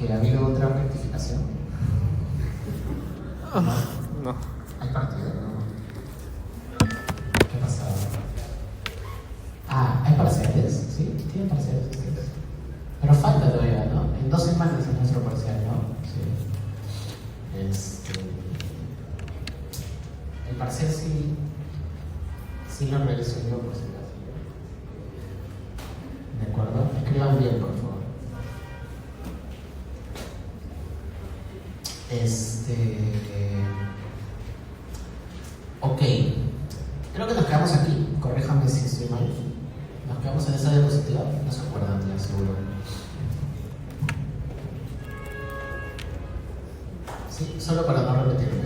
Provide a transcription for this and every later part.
¿Que ha habido otra rectificación? ¿No? No. ¿Hay partido? ¿No? ¿Qué ha pasado? ¿Hay parciales? ¿Sí? ¿Tienen parciales ustedes? Pero falta todavía, ¿no? En 2 semanas es nuestro parcial, ¿no? Sí. El parcial sí lo regreso yo, por si acaso. ¿De acuerdo? Escriban bien, por favor. Ok. Creo que nos quedamos aquí. Corréjame si estoy mal. Nos quedamos en esa diapositiva. No se acuerdan ya, seguro. Sí, solo para no repetirme.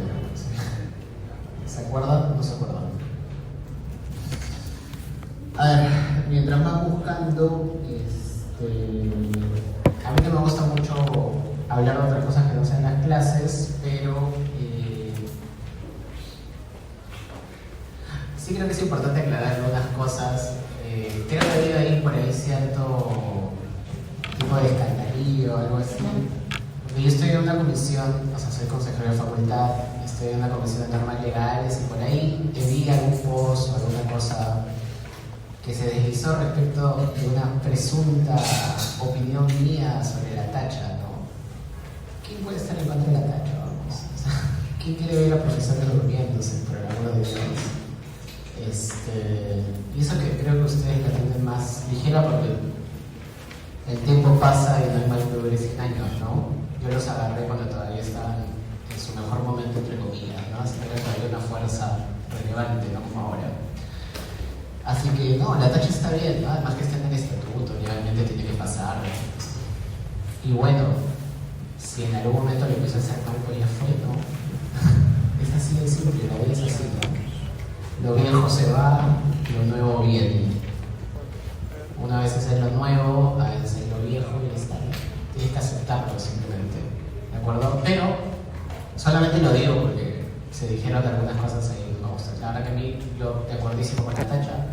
¿Se acuerdan? No se acuerdan. A ver, mientras van buscando, a mí no me gusta mucho hablar de otras cosas que no sean las clases, pero sí creo que es importante aclarar algunas cosas. Creo que ha habido ahí por ahí cierto tipo de escandalillo o algo así. Yo estoy en una comisión, o sea, soy consejero de facultad, estoy en una comisión de normas legales y por ahí vi algún post o alguna cosa que se deslizó respecto de una presunta opinión mía sobre la tacha, ¿no? ¿Quién puede estar en contra de la tacha? Vamos? O sea, ¿quién quiere ver a profesores durmiéndose, por el amor de Dios? Y eso que creo que ustedes la tienen más ligera porque el tiempo pasa y no hay más de durar 100 años, ¿no? Yo los agarré cuando todavía estaban en su mejor momento, entre comillas, ¿no? Así que todavía una fuerza relevante, no como ahora. Así que no, la tacha está bien, ¿no? Además que está en el estatuto, legalmente tiene que pasar. Y bueno, si en algún momento le empieza a hacer mal, pues ya fue, ¿no? Es así de simple, la vida es así, ¿no? Lo viejo se va, lo nuevo viene. Una vez es lo nuevo, a veces es lo viejo y ya está. Tienes que aceptarlo simplemente, ¿de acuerdo? Pero solamente lo digo porque se dijeron algunas cosas ahí. La verdad que a mí, yo de acuerdísimo con la tacha,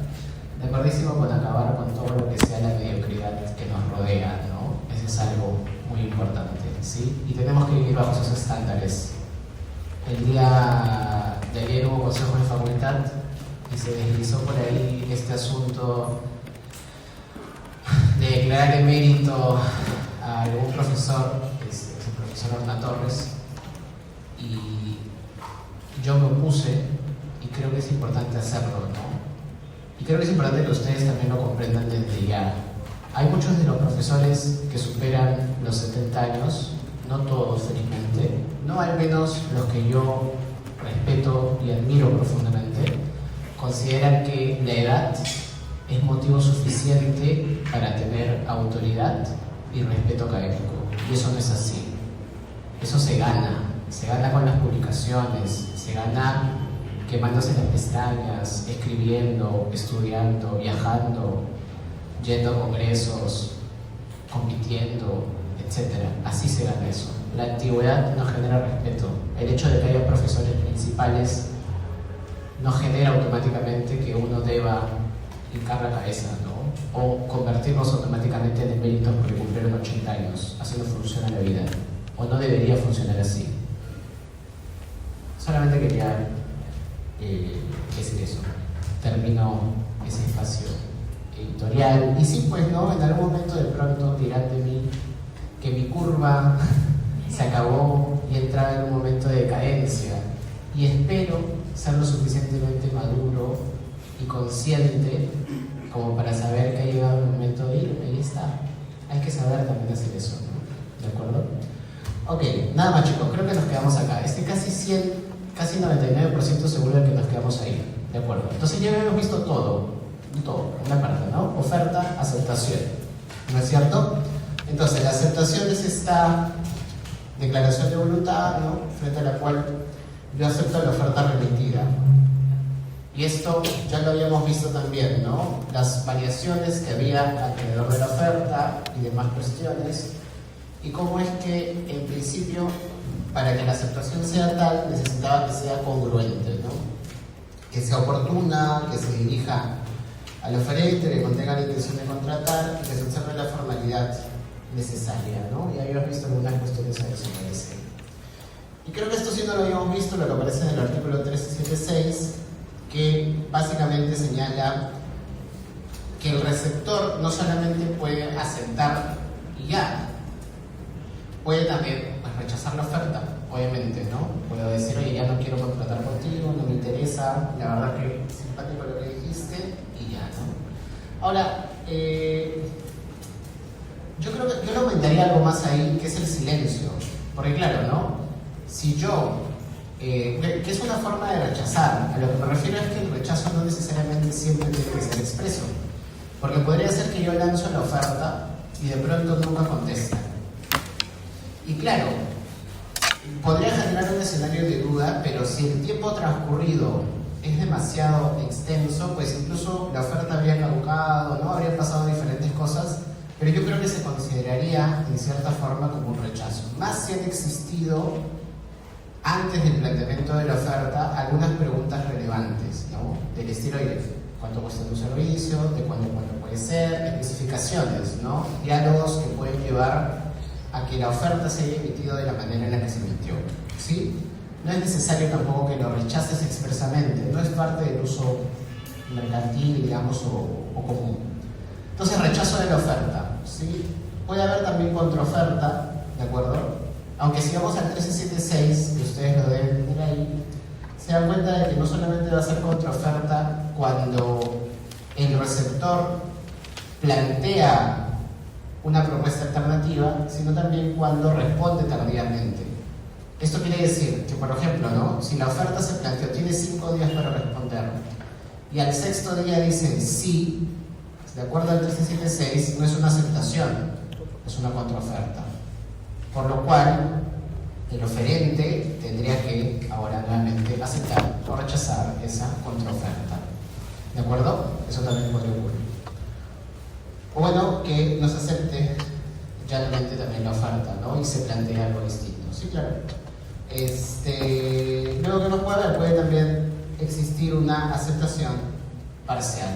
de acuerdísimo con acabar con todo lo que sea la mediocridad que nos rodea, ¿no? Eso es algo muy importante, ¿sí? Y tenemos que vivir bajo esos estándares. El día de ayer hubo consejo de facultad y se deslizó por ahí este asunto de declarar emérito a algún profesor, que es el profesor Orna Torres, y yo me opuse. Y creo que es importante hacerlo, ¿no? Y creo que es importante que ustedes también lo comprendan desde ya. Hay muchos de los profesores que superan los 70 años, no todos felizmente, no al menos los que yo respeto y admiro profundamente, consideran que la edad es motivo suficiente para tener autoridad y respeto académico. Y eso no es así. Eso se gana con las publicaciones, se gana quemándose las pestañas, escribiendo, estudiando, viajando, yendo a congresos, compitiendo, etc. Así se gana eso. La antigüedad no genera respeto. El hecho de que haya profesores principales no genera automáticamente que uno deba hincar la cabeza, ¿no? O convertirnos automáticamente en eméritos porque cumplieron 80 años. Así no funciona la vida. O no debería funcionar así. Solamente quería decir eso. Termino ese espacio editorial. Y sí, pues, ¿no? En algún momento de pronto dirán de mí que mi curva se acabó y entraba en un momento de decadencia. Y espero ser lo suficientemente maduro y consciente como para saber que ha llegado el momento de irme. Y está. Hay que saber también hacer eso, ¿no? ¿De acuerdo? Ok, nada más, chicos. Creo que nos quedamos acá. Casi 99% seguro de que nos quedamos ahí. ¿De acuerdo? Entonces ya hemos visto todo, una parte, ¿no? Oferta, aceptación. ¿No es cierto? Entonces, la aceptación es esta declaración de voluntad, ¿no? Frente a la cual yo acepto la oferta remitida. Y esto ya lo habíamos visto también, ¿no? Las variaciones que había alrededor de la oferta y demás cuestiones. Y cómo es que, en principio, para que la aceptación sea tal, necesitaba que sea congruente, ¿no? Que sea oportuna, que se dirija al oferente, que contenga la intención de contratar y que se observe la formalidad necesaria, ¿no? Ya habíamos visto algunas cuestiones adicionales. Y creo que esto sí no lo habíamos visto, lo que aparece en el artículo 1376, que básicamente señala que el receptor no solamente puede aceptar y ya, puede también pues, rechazar la oferta, obviamente, ¿no? Puedo decir, oye, ya no quiero contratar contigo, no me interesa, la verdad que es simpático lo que dijiste y ya, ¿no? Ahora, yo creo que yo le aumentaría algo más ahí, que es el silencio, porque claro, ¿no? Si yo, que es una forma de rechazar, a lo que me refiero es que el rechazo no necesariamente siempre tiene que ser expreso, porque podría ser que yo lanzo la oferta y de pronto nunca contestan. Y claro, podría generar un escenario de duda, pero si el tiempo transcurrido es demasiado extenso, pues incluso la oferta habría caducado, ¿no? Habrían pasado diferentes cosas, pero yo creo que se consideraría en cierta forma como un rechazo. Más si han existido, antes del planteamiento de la oferta, algunas preguntas relevantes, ¿no? Del estilo, ¿cuánto cuesta tu servicio? ¿De cuándo puede ser? Especificaciones, ¿no? Diálogos que pueden llevar a que la oferta se haya emitido de la manera en la que se emitió, ¿sí? No es necesario tampoco que lo rechaces expresamente, no es parte del uso mercantil, digamos, o común. Entonces, rechazo de la oferta, ¿sí? Puede haber también contraoferta, ¿de acuerdo? Aunque si vamos al 1376, que ustedes lo deben tener ahí, se dan cuenta de que no solamente va a ser contraoferta cuando el receptor plantea una propuesta alternativa, sino también cuando responde tardíamente. Esto quiere decir que, por ejemplo, ¿no? Si la oferta se planteó, tiene 5 días para responder, y al 6º día dicen sí, de acuerdo al 1376, no es una aceptación, es una contraoferta. Por lo cual, el oferente tendría que ahora nuevamente aceptar o rechazar esa contraoferta. ¿De acuerdo? Eso también podría ocurrir. O bueno, que no se acepte llanamente también la oferta, ¿no? Y se plantea algo distinto. Sí, claro. Luego que no puede también existir una aceptación parcial.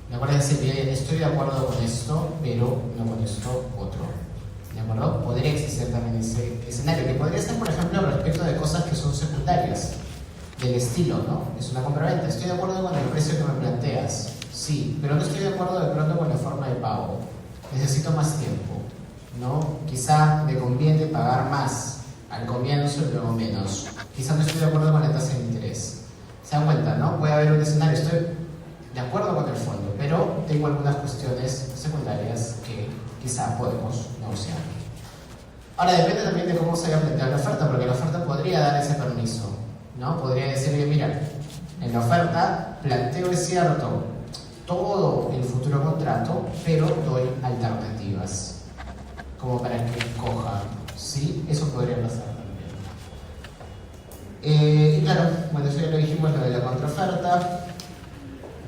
¿De acuerdo? Es decir, estoy de acuerdo con esto, pero no con esto otro. ¿De acuerdo? Podría existir también ese escenario, que podría ser, por ejemplo, respecto de cosas que son secundarias, del estilo, ¿no? Es una compraventa. Estoy de acuerdo con el precio que me planteas, sí, pero no estoy de acuerdo de pronto con la forma de pago. Necesito más tiempo, ¿no? Quizá me conviene pagar más al comienzo y luego menos. Quizá no estoy de acuerdo con la tasa de interés. ¿Se dan cuenta, no? Puede haber un escenario, estoy de acuerdo con el fondo, pero tengo algunas cuestiones secundarias que quizá podemos negociar. Ahora, depende también de cómo se haya planteado la oferta, porque la oferta podría dar ese permiso, ¿no? Podría decirle, mira, en la oferta planteo, es cierto, todo el futuro contrato, pero doy alternativas, como para que escoja, ¿sí? Eso podría pasar también. Y claro, bueno, eso ya lo dijimos, lo de la contraoferta,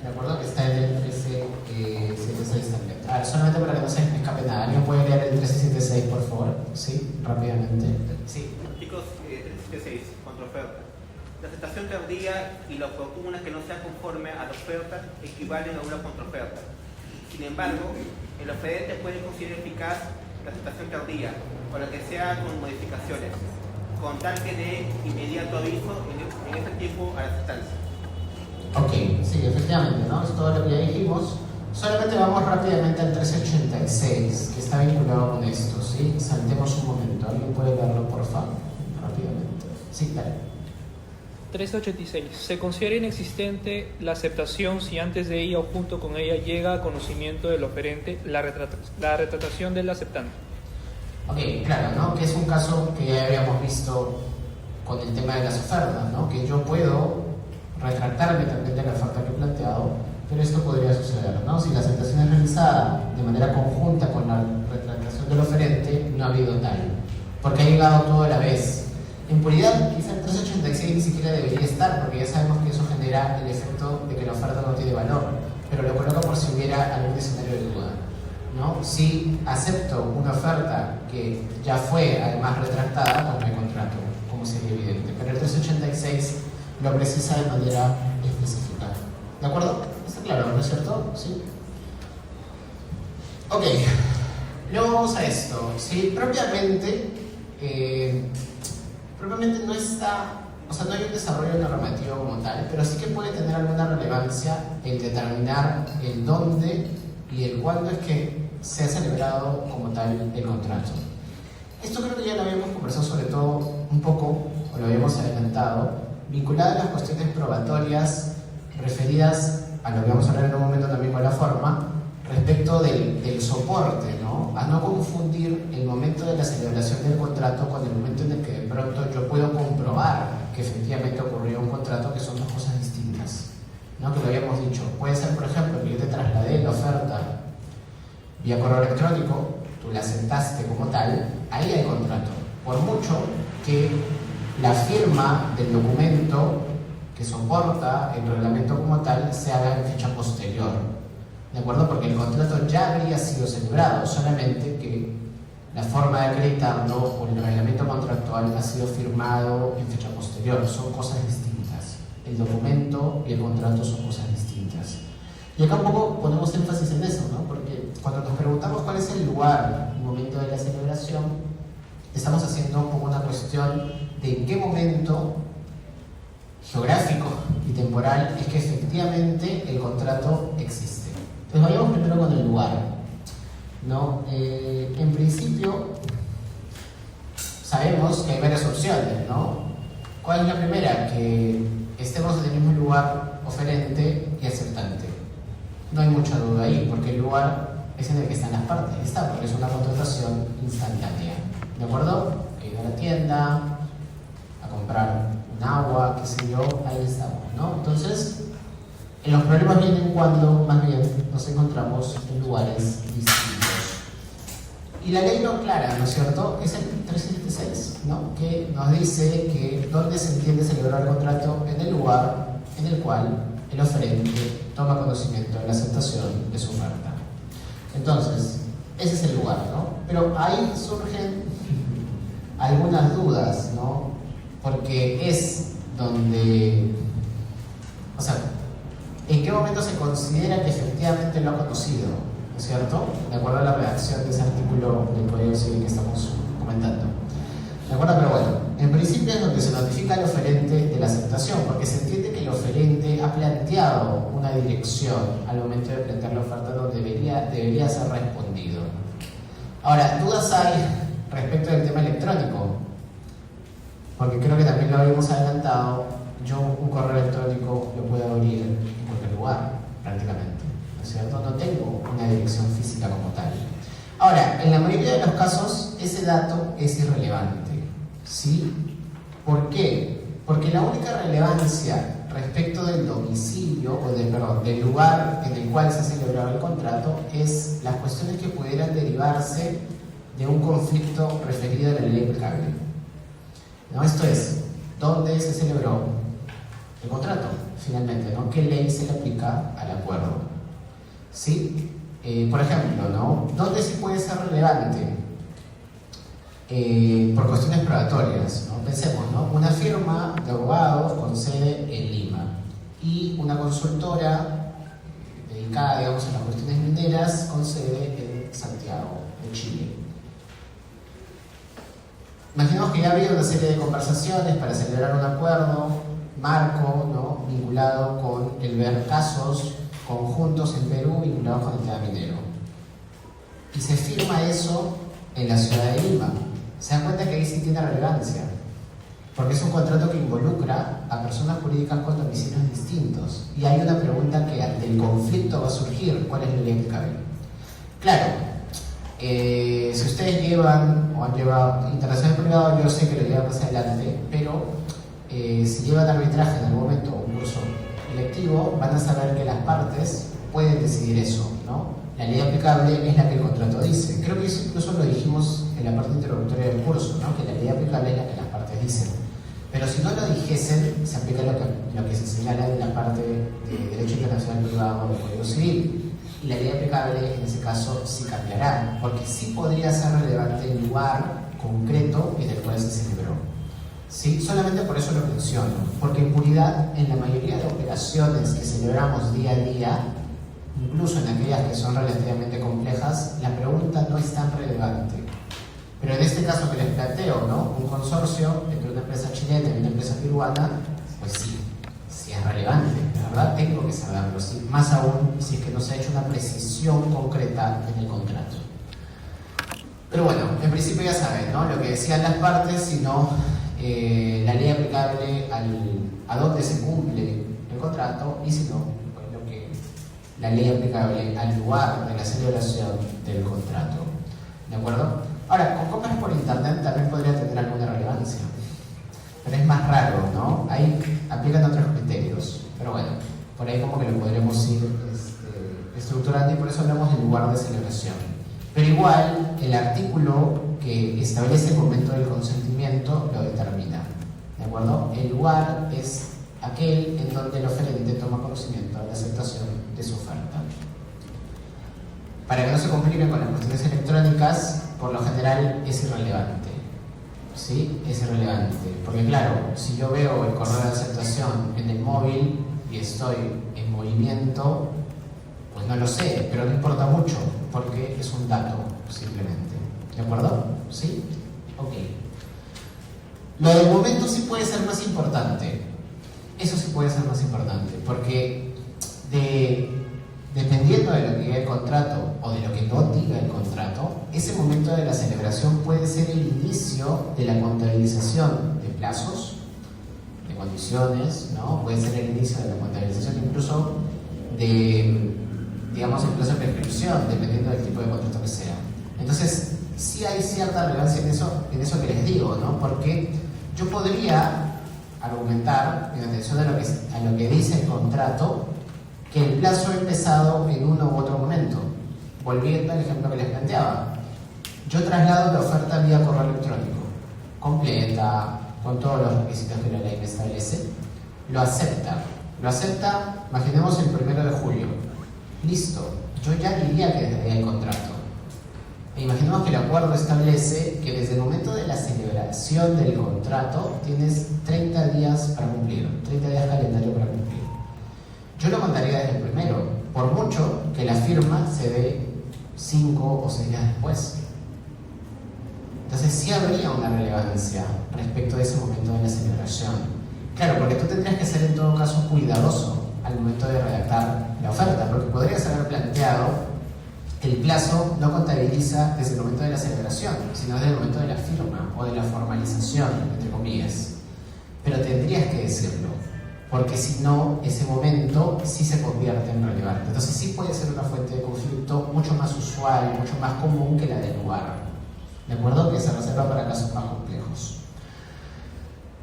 ¿de acuerdo? Que está en el 1376 también. A ver, solamente para que no se me escape nada, ¿alguien puede leer el 1376, por favor? Sí, rápidamente. Sí. Chicos, 1376, contraoferta. La aceptación tardía y la oportuna que no sea conforme a la oferta equivalen a una contraoferta. Sin embargo, el oferente puede considerar eficaz la aceptación tardía o la que sea con modificaciones, con tal que dé inmediato aviso en este tiempo a la aceptancia. Ok, sí, efectivamente, ¿no? Es todo lo que ya dijimos. Solamente vamos rápidamente al 1386, que está vinculado con esto, ¿sí? Saltemos un momento. ¿Alguien puede verlo, por favor? Rápidamente. Sí, dale. 1386. Se considera inexistente la aceptación si antes de ella o junto con ella llega a conocimiento del oferente la retratación del aceptante. Ok, claro, ¿no? Que es un caso que ya habíamos visto con el tema de las ofertas, ¿no? Que yo puedo retractarme también de la oferta que he planteado, pero esto podría suceder, ¿no? Si la aceptación es realizada de manera conjunta con la retractación del oferente, no ha habido tal, porque ha llegado todo a la vez. En puridad, quizá el 1386 ni siquiera debería estar, porque ya sabemos que eso genera el efecto de que la oferta no tiene valor, pero lo coloco por si hubiera algún escenario de duda, ¿no? Si acepto una oferta que ya fue además retractada, pues no hay contrato, como sería evidente, pero el 1386 lo precisa de manera específica. ¿De acuerdo? ¿Está claro, no es cierto? ¿Sí? Ok. Luego vamos a esto. Sí, propiamente no está, o sea, no hay un desarrollo normativo como tal, pero sí que puede tener alguna relevancia el determinar el dónde y el cuándo es que se ha celebrado como tal el contrato. Esto creo que ya lo habíamos conversado sobre todo un poco, o lo habíamos adelantado, vinculado a las cuestiones probatorias referidas a lo que vamos a hablar en un momento también con la forma, respecto del soporte, ¿no? A no confundir el momento de la celebración del contrato con el momento en el que de pronto yo puedo comprobar que efectivamente ocurrió un contrato, que son dos cosas distintas, ¿no? Que lo habíamos dicho. Puede ser, por ejemplo, que yo te trasladé la oferta vía correo electrónico, tú la aceptaste como tal, ahí hay contrato. Por mucho que la firma del documento que soporta el reglamento como tal se haga en fecha posterior, ¿de acuerdo? Porque el contrato ya habría sido celebrado, solamente que la forma de acreditarlo o el reglamento contractual ha sido firmado en fecha posterior. Son cosas distintas. El documento y el contrato son cosas distintas. Y acá un poco ponemos énfasis en eso, ¿no? Porque cuando nos preguntamos cuál es el lugar, el momento de la celebración, estamos haciendo un poco una cuestión de en qué momento geográfico y temporal es que efectivamente el contrato existe. Entonces vayamos primero con el lugar, ¿no? En principio sabemos que hay varias opciones, ¿no? ¿Cuál es la primera? Que estemos en el mismo lugar oferente y aceptante. No hay mucha duda ahí, porque el lugar es en el que están las partes. Está, porque es una contratación instantánea, ¿de acuerdo? Ir a la tienda, a comprar un agua, qué sé yo, ahí estamos, ¿no? Entonces, los problemas vienen cuando, más bien, nos encontramos en lugares distintos. Y la ley lo aclara, ¿no es cierto? Es el 376, ¿no? Que nos dice que dónde se entiende celebrar el contrato en el lugar en el cual el oferente toma conocimiento de la aceptación de su oferta. Entonces, ese es el lugar, ¿no? Pero ahí surgen algunas dudas, ¿no? Porque es donde, o sea, ¿en qué momento se considera que efectivamente lo ha conocido? ¿No es cierto? De acuerdo a la redacción de ese artículo del Código Civil que estamos comentando. ¿De acuerdo? Pero bueno, en principio es donde se notifica al oferente de la aceptación, porque se entiende que el oferente ha planteado una dirección al momento de plantear la oferta donde debería ser respondido. Ahora, dudas hay respecto del tema electrónico, porque creo que también lo habíamos adelantado. Yo un correo electrónico lo puedo abrir en cualquier lugar, prácticamente, ¿no es cierto? No tengo una dirección física como tal. Ahora, en la mayoría de los casos, ese dato es irrelevante, ¿sí? ¿Por qué? Porque la única relevancia respecto del domicilio, del lugar en el cual se ha celebrado el contrato, es las cuestiones que pudieran derivarse de un conflicto referido a la ley aplicable, ¿no? Esto es, ¿dónde se celebró el contrato, finalmente, ¿no? ¿Qué ley se le aplica al acuerdo? ¿Sí? Por ejemplo, ¿no? ¿Dónde sí puede ser relevante? Por cuestiones probatorias, ¿no? Pensemos, ¿no? Una firma de abogados con sede en Lima y una consultora dedicada, digamos, a las cuestiones mineras con sede en Santiago, de Chile. Imaginemos que ya había una serie de conversaciones para celebrar un acuerdo marco, ¿no? Vinculado con el ver casos conjuntos en Perú vinculados con el tema minero. Y se firma eso en la ciudad de Lima. Se dan cuenta que ahí sí tiene relevancia, porque es un contrato que involucra a personas jurídicas con domicilios distintos. Y hay una pregunta que ante el conflicto va a surgir: ¿cuál es la ley aplicable? Claro, si ustedes llevan o han llevado internacional privado, yo sé que lo llevan más adelante, pero si llevan arbitraje en algún momento o un curso electivo, van a saber que las partes pueden decidir eso, ¿no? La ley aplicable es la que el contrato dice. Creo que eso incluso lo dijimos en la parte introductoria del curso, ¿no? Que la ley aplicable es la que las partes dicen. Pero si no lo dijesen, se aplica lo que se señala en la parte de Derecho Internacional Privado del Código Civil. Y la ley aplicable, en ese caso, sí cambiará, porque sí podría ser relevante el lugar concreto en el cual se celebró. ¿Sí? Solamente por eso lo menciono, porque en puridad, en la mayoría de operaciones que celebramos día a día, incluso en aquellas que son relativamente complejas, la pregunta no es tan relevante. Pero en este caso que les planteo, ¿no? Un consorcio entre una empresa chilena y una empresa peruana, pues sí es relevante, la verdad tengo que saberlo, sí, más aún si es que no se ha hecho una precisión concreta en el contrato. Pero bueno, en principio ya saben, ¿no? Lo que decían las partes, sino la ley aplicable a dónde se cumple el contrato, y si no, pues la ley aplicable al lugar de la celebración del contrato. ¿De acuerdo? Ahora, con compras por internet también podría tener alguna relevancia, pero es más raro, ¿no? Ahí aplican otros criterios, pero bueno, por ahí como que lo podremos ir estructurando, y por eso hablamos del lugar de celebración. Pero igual, el artículo que establece el momento del consentimiento lo determina, ¿de acuerdo? El lugar es aquel en donde el oferente toma conocimiento de la aceptación de su oferta. Para que no se compliquen con las cuestiones electrónicas, por lo general es irrelevante. ¿Sí? Es irrelevante, porque claro, si yo veo el correo de aceptación en el móvil y estoy en movimiento, pues no lo sé, pero no importa mucho, porque es un dato, simplemente. ¿De acuerdo? ¿Sí? Ok. Lo del momento sí puede ser más importante. Eso sí puede ser más importante, porque dependiendo de lo que diga el contrato o de lo que no diga el contrato, ese momento de la celebración puede ser el inicio de la contabilización de plazos, de condiciones, ¿no? Puede ser el inicio de la contabilización incluso de, digamos, el plazo de prescripción, dependiendo del tipo de contrato que sea. Entonces, sí hay cierta relevancia en eso que les digo, ¿no? Porque yo podría argumentar, en atención a lo que dice el contrato, que el plazo ha empezado en uno u otro momento. Volviendo al ejemplo que les planteaba, yo traslado la oferta vía correo electrónico, completa, con todos los requisitos que la ley me establece, lo acepta, imaginemos el 1 de julio, listo, yo ya diría que desde ahí el contrato. E imaginemos que el acuerdo establece que desde el momento de la celebración del contrato tienes 30 días para cumplir, 30 días calendario para cumplir. Yo lo contaría desde el primero, por mucho que la firma se dé 5 o 6 días después. Entonces sí habría una relevancia respecto de ese momento de la celebración. Claro, porque tú tendrías que ser en todo caso cuidadoso al momento de redactar la oferta, porque podrías haber planteado que el plazo no contabiliza desde el momento de la celebración, sino desde el momento de la firma o de la formalización, entre comillas. Pero tendrías que decirlo, porque si no, ese momento sí se convierte en relevante. Entonces sí puede ser una fuente de conflicto mucho más usual, mucho más común que la del lugar. ¿De acuerdo? Que se reserva para casos más complejos.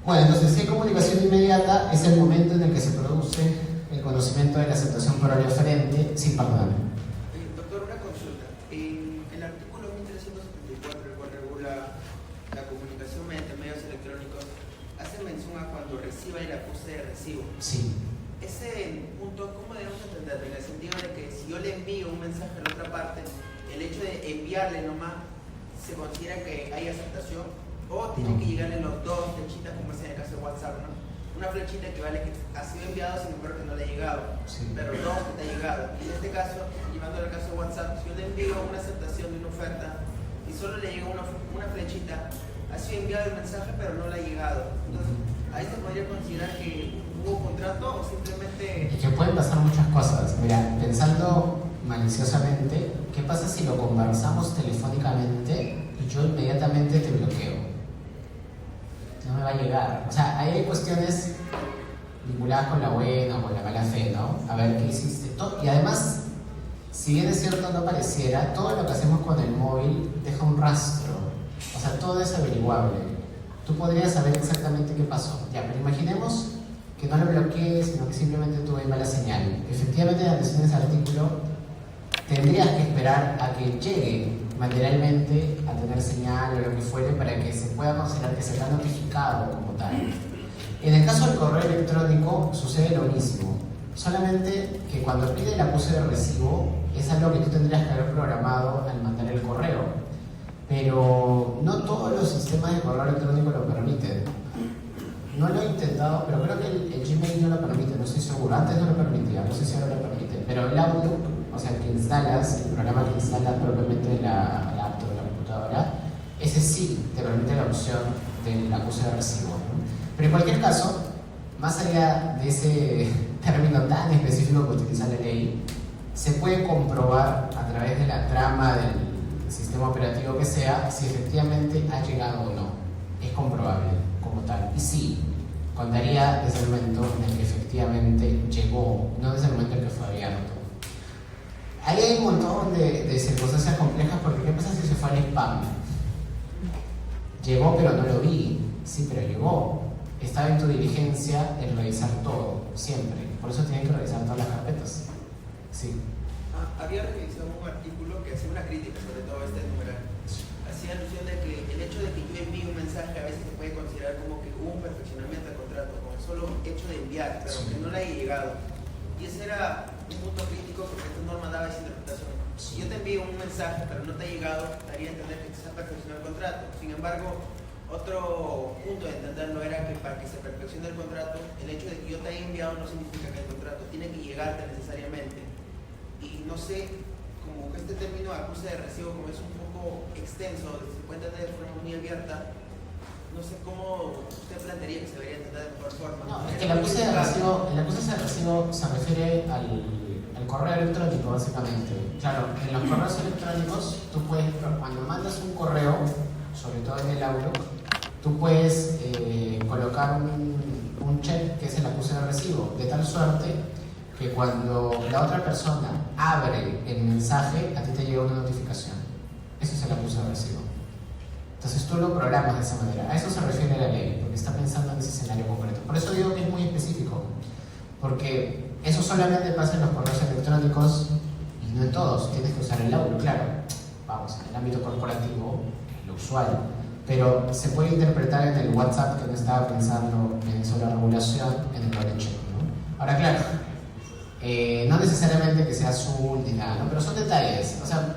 Bueno, entonces si hay comunicación inmediata, es el momento en el que se produce el conocimiento de la aceptación por el oferente. Sí, perdón. Doctor, una consulta. En el artículo 1374, el cual regula la comunicación mediante medios electrónicos, hace mención a cuando reciba el acuse de recibo. Sí. Ese punto, ¿cómo debemos entenderlo? En el sentido de que si yo le envío un mensaje a la otra parte, el hecho de enviarle nomás, ¿se considera que hay aceptación? ¿O tienen que llegarle los dos flechitas, como es en el caso de WhatsApp, ¿no? Una flechita que vale que ha sido enviado, sin embargo que no le ha llegado, Sí. pero dos que te ha llegado. Y en este caso, llevándolo al caso de WhatsApp, si yo le envío una aceptación de una oferta y solo le llega una flechita, ha sido enviado el mensaje, pero no le ha llegado. Entonces, ahí se podría considerar que hubo contrato o simplemente... Es que pueden pasar muchas cosas. Mira, pensando maliciosamente, ¿qué pasa si lo conversamos telefónicamente y yo inmediatamente te bloqueo? No me va a llegar. O sea, ahí hay cuestiones vinculadas con la buena o con la mala fe, ¿no? A ver qué hiciste. Y además, si bien es cierto no pareciera, todo lo que hacemos con el móvil deja un rastro. O sea, todo es averiguable. Tú podrías saber exactamente qué pasó. Ya, pero imaginemos que no lo bloquees, sino que simplemente tuve mala señal. Efectivamente, en atención a ese artículo, tendrías que esperar a que llegue materialmente a tener señal o lo que fuere para que se pueda considerar que se te ha notificado como tal. En el caso del correo electrónico sucede lo mismo, solamente que cuando pide el acuse de recibo es algo que tú tendrías que haber programado al mandar el correo, pero no todos los sistemas de correo electrónico lo permiten. No lo he intentado, pero creo que el Gmail no lo permite, no estoy seguro. Antes no lo permitía, no sé si ahora lo permite, pero el Outlook, o o sea, el que instalas, el programa que instalas propiamente en la laptop, la computadora, ese sí te permite la opción del acuse de recibo, ¿no? Pero en cualquier caso, más allá de ese término tan específico que utiliza la ley, se puede comprobar a través de la trama del sistema operativo que sea si efectivamente ha llegado o no. Es comprobable como tal. Y sí, contaría desde el momento en el que efectivamente llegó, no desde el momento en que fue abierto. Ahí hay un montón de circunstancias complejas, porque ¿qué pasa si se fue al spam? Llegó pero no lo vi. Sí, pero llegó. Estaba en tu diligencia el revisar todo, siempre. Por eso tienen que revisar todas las carpetas. Sí. Había revisado un artículo que hacía una crítica sobre todo este numeral. Hacía alusión de que el hecho de que yo envíe un mensaje a veces se puede considerar como que hubo un perfeccionamiento del contrato, con el solo hecho de enviar, pero que no le haya llegado. Y ese era un punto crítico porque esta norma daba esa interpretación. Si yo te envío un mensaje pero no te ha llegado, daría a entender que se ha perfeccionado el contrato. Sin embargo, otro punto de entenderlo era que para que se perfeccione el contrato, el hecho de que yo te haya enviado no significa que el contrato tiene que llegarte necesariamente. Y no sé, como que este término acuse de recibo, como es un poco extenso, se puede entender de forma muy abierta, no sé cómo usted plantearía que se debería entender de mejor forma. No, es que el acuse de recibo se refiere al correo electrónico, básicamente. Claro, en los correos electrónicos, tú puedes, cuando mandas un correo, sobre todo en el Outlook, tú puedes colocar un check que es el acuse de recibo, de tal suerte que cuando la otra persona abre el mensaje, a ti te llega una notificación. Eso es el acuse de recibo. Entonces tú lo programas de esa manera. A eso se refiere la ley, porque está pensando en ese escenario concreto. Por eso digo que es muy específico, porque eso solamente pasa en los correos electrónicos y no en todos. Tienes que usar el Outlook, claro. Vamos, en el ámbito corporativo, lo usual. Pero se puede interpretar en el WhatsApp, que no estaba pensando en eso la regulación, en el doble check, ¿no? Ahora, claro, no necesariamente que sea azul ni nada, ¿no? Pero son detalles. O sea,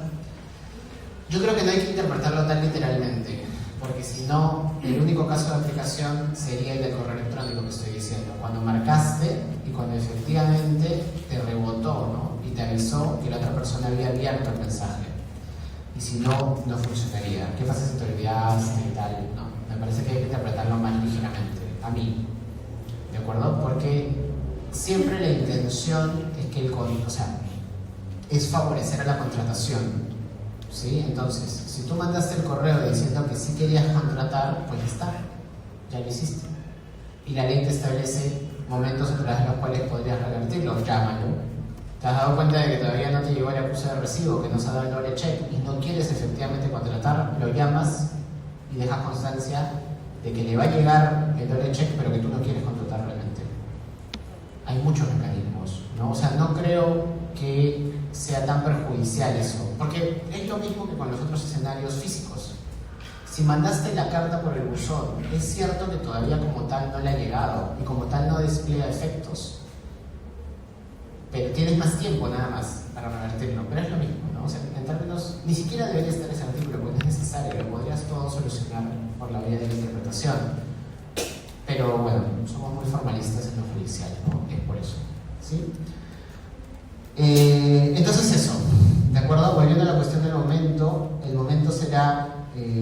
yo creo que no hay que interpretarlo tan literalmente, porque si no, el único caso de aplicación sería el del correo electrónico que estoy diciendo. Cuando marcaste y cuando efectivamente te rebotó, ¿no? Y te avisó que la otra persona había abierto el mensaje. Y si no, no funcionaría. ¿Qué pasa si te olvidaste y tal? No, me parece que hay que interpretarlo más ligeramente. A mí, ¿de acuerdo? Porque siempre la intención es que es favorecer a la contratación, ¿sí? Entonces, si tú mandaste el correo diciendo que sí querías contratar, pues ya lo hiciste. Y la ley te establece momentos a través de los cuales podrías revertirlo. Llámalo. ¿Te has dado cuenta de que todavía no te llegó el acuse de recibo, que no se ha dado el doble check y no quieres efectivamente contratar? Lo llamas y dejas constancia de que le va a llegar el doble check, pero que tú no quieres contratar realmente. Hay muchos mecanismos, ¿no? O sea, no creo que sea tan perjudicial eso, porque es lo mismo que con los otros escenarios físicos. Si mandaste la carta por el buzón, es cierto que todavía como tal no le ha llegado y como tal no despliega efectos, pero tienes más tiempo nada más para revertirlo, pero es lo mismo, ¿no? O sea, en términos, ni siquiera debería estar ese artículo porque no es necesario, lo podrías todo solucionar por la vía de la interpretación. Pero bueno, somos muy formalistas en lo judicial, ¿no? Es por eso, ¿sí? Entonces eso, ¿de acuerdo? Volviendo a la cuestión del momento, el momento será,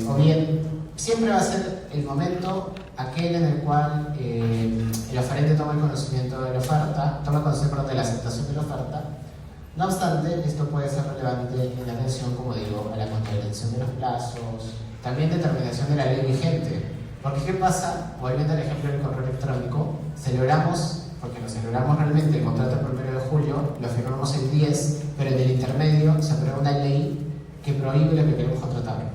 o bien, siempre va a ser el momento aquel en el cual el oferente toma el conocimiento de la oferta, toma conocimiento de la aceptación de la oferta. No obstante, esto puede ser relevante en atención, como digo, a la contravención de los plazos, también determinación de la ley vigente. Porque ¿qué pasa? Volviendo al ejemplo del correo electrónico, porque lo celebramos realmente el contrato el 1 de julio, lo firmamos el 10, pero en el intermedio se aprueba una ley que prohíbe lo que queremos contratar.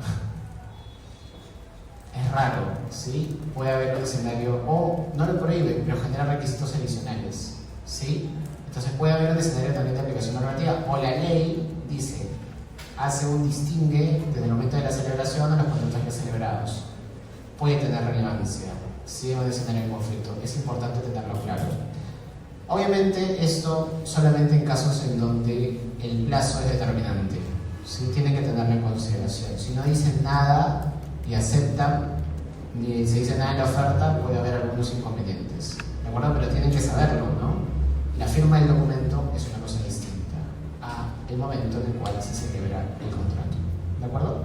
Es raro, ¿sí? Puede haber un escenario, o no lo prohíbe, pero genera requisitos adicionales, ¿sí? Entonces puede haber un escenario también de aplicación normativa, o la ley dice, hace un distingue desde el momento de la celebración a los contratos ya celebrados. Puede tener relevancia, ¿sí? En un escenario de conflicto, es importante tenerlo claro. Obviamente esto solamente en casos en donde el plazo es determinante, ¿sí? Tienen que tenerlo en consideración. Si no dicen nada y aceptan, ni se dice nada en la oferta, puede haber algunos inconvenientes, ¿de acuerdo? Pero tienen que saberlo, ¿no? La firma del documento es una cosa distinta a el momento en el cual se celebra el contrato. ¿De acuerdo?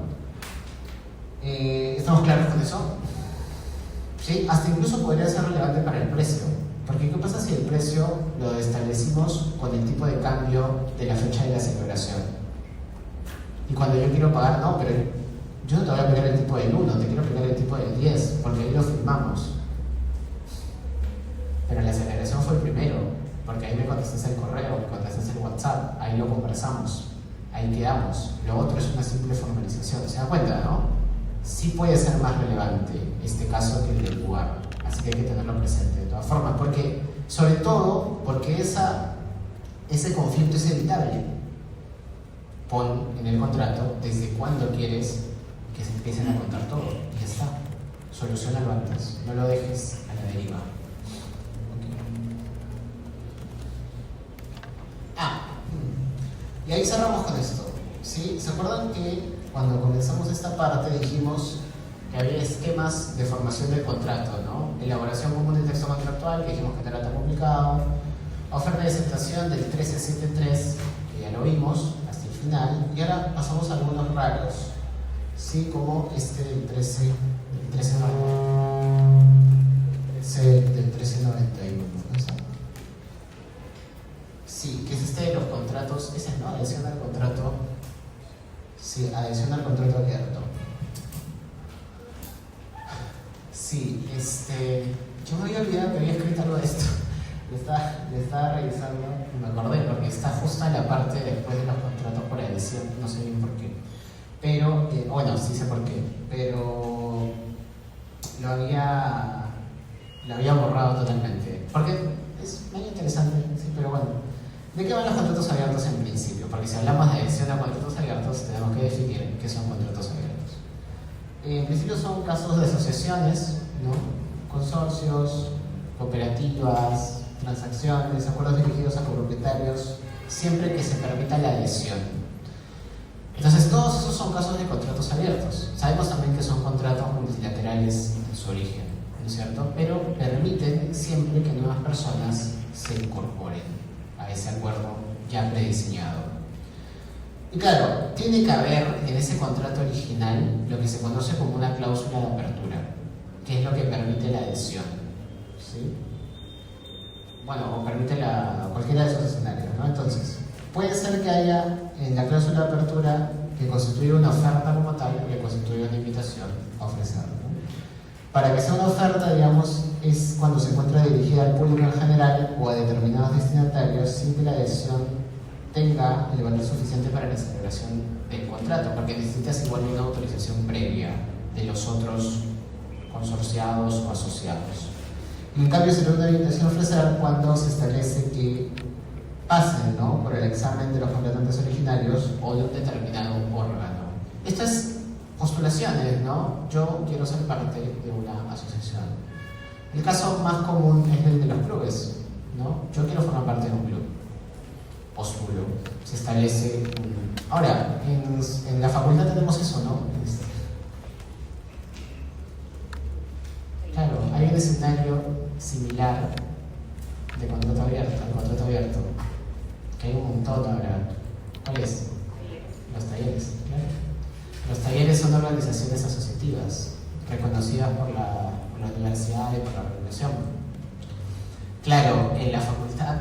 ¿Estamos claros con eso? ¿Sí? Hasta incluso podría ser relevante para el precio. Porque ¿qué pasa si el precio lo establecimos con el tipo de cambio de la fecha de la celebración? Y cuando yo quiero pagar, no, pero yo no te voy a pegar el tipo del 1, te quiero pegar el tipo del 10, porque ahí lo firmamos. Pero la celebración fue el primero, porque ahí me contestaste el correo, me contestaste el WhatsApp, ahí lo conversamos, ahí quedamos. Lo otro es una simple formalización, ¿se da cuenta, no? Sí puede ser más relevante este caso que el del lugar, así que hay que tenerlo presente de todas formas, porque, sobre todo, porque ese conflicto es evitable. Pon en el contrato desde cuándo quieres que se empiecen a contar todo, y ya está. Solucionalo antes, no lo dejes a la deriva. Y ahí cerramos con esto, ¿sí? ¿Se acuerdan que cuando comenzamos esta parte dijimos que había esquemas de formación del contrato, ¿no? Elaboración común del texto contractual, que dijimos que no era tan complicado, oferta de aceptación del 1373, que ya lo vimos hasta el final, y ahora pasamos a algunos raros, ¿sí? Como este del 1391, ¿no? Sí, que es este de los contratos, ese no, adhesión al contrato. Sí, adhesión al contrato abierto. Sí, yo me había olvidado que había escrito algo de esto. Le estaba revisando y me acordé porque está justo en la parte después de los contratos por adhesión, no sé bien por qué. Pero, bueno, sí sé por qué, pero lo había borrado totalmente. Porque es medio interesante, sí, pero bueno. ¿De qué van los contratos abiertos en principio? Porque si hablamos de adhesión a contratos abiertos, tenemos que definir qué son contratos abiertos. En principio son casos de asociaciones, ¿no? Consorcios, cooperativas, transacciones, acuerdos dirigidos a copropietarios, siempre que se permita la adhesión. Entonces, todos esos son casos de contratos abiertos. Sabemos también que son contratos multilaterales en su origen, ¿no es cierto? Pero permiten siempre que nuevas personas se incorporen a ese acuerdo ya prediseñado. Y claro, tiene que haber en ese contrato original lo que se conoce como una cláusula de apertura, que es lo que permite la adhesión, ¿sí? Bueno, o permite cualquiera de esos escenarios, ¿no? Entonces, puede ser que haya en la cláusula de apertura que constituya una oferta como tal, o que constituya una invitación a ofrecerlo, ¿no? Para que sea una oferta, digamos, es cuando se encuentra dirigida al público en general o a determinados destinatarios sin que la adhesión tenga el valor suficiente para la celebración del contrato, porque necesitas igual una autorización previa de los otros consorciados o asociados. Y en cambio sería una invitación a ofrecer cuando se establece que pasen, ¿no?, por el examen de los contratantes originarios o de un determinado órgano. Estas postulaciones, ¿no? Yo quiero ser parte de una asociación. El caso más común es el de los clubes, ¿no? Yo quiero formar parte de un club. Postulo. Se establece un... Ahora, en la facultad tenemos eso, ¿no? Claro, hay un escenario similar de contrato abierto, al contrato abierto, que hay un montón ahora. ¿Cuál es? Los talleres, claro. Los talleres son organizaciones asociativas reconocidas por la universidad y por la regulación. Claro, en la facultad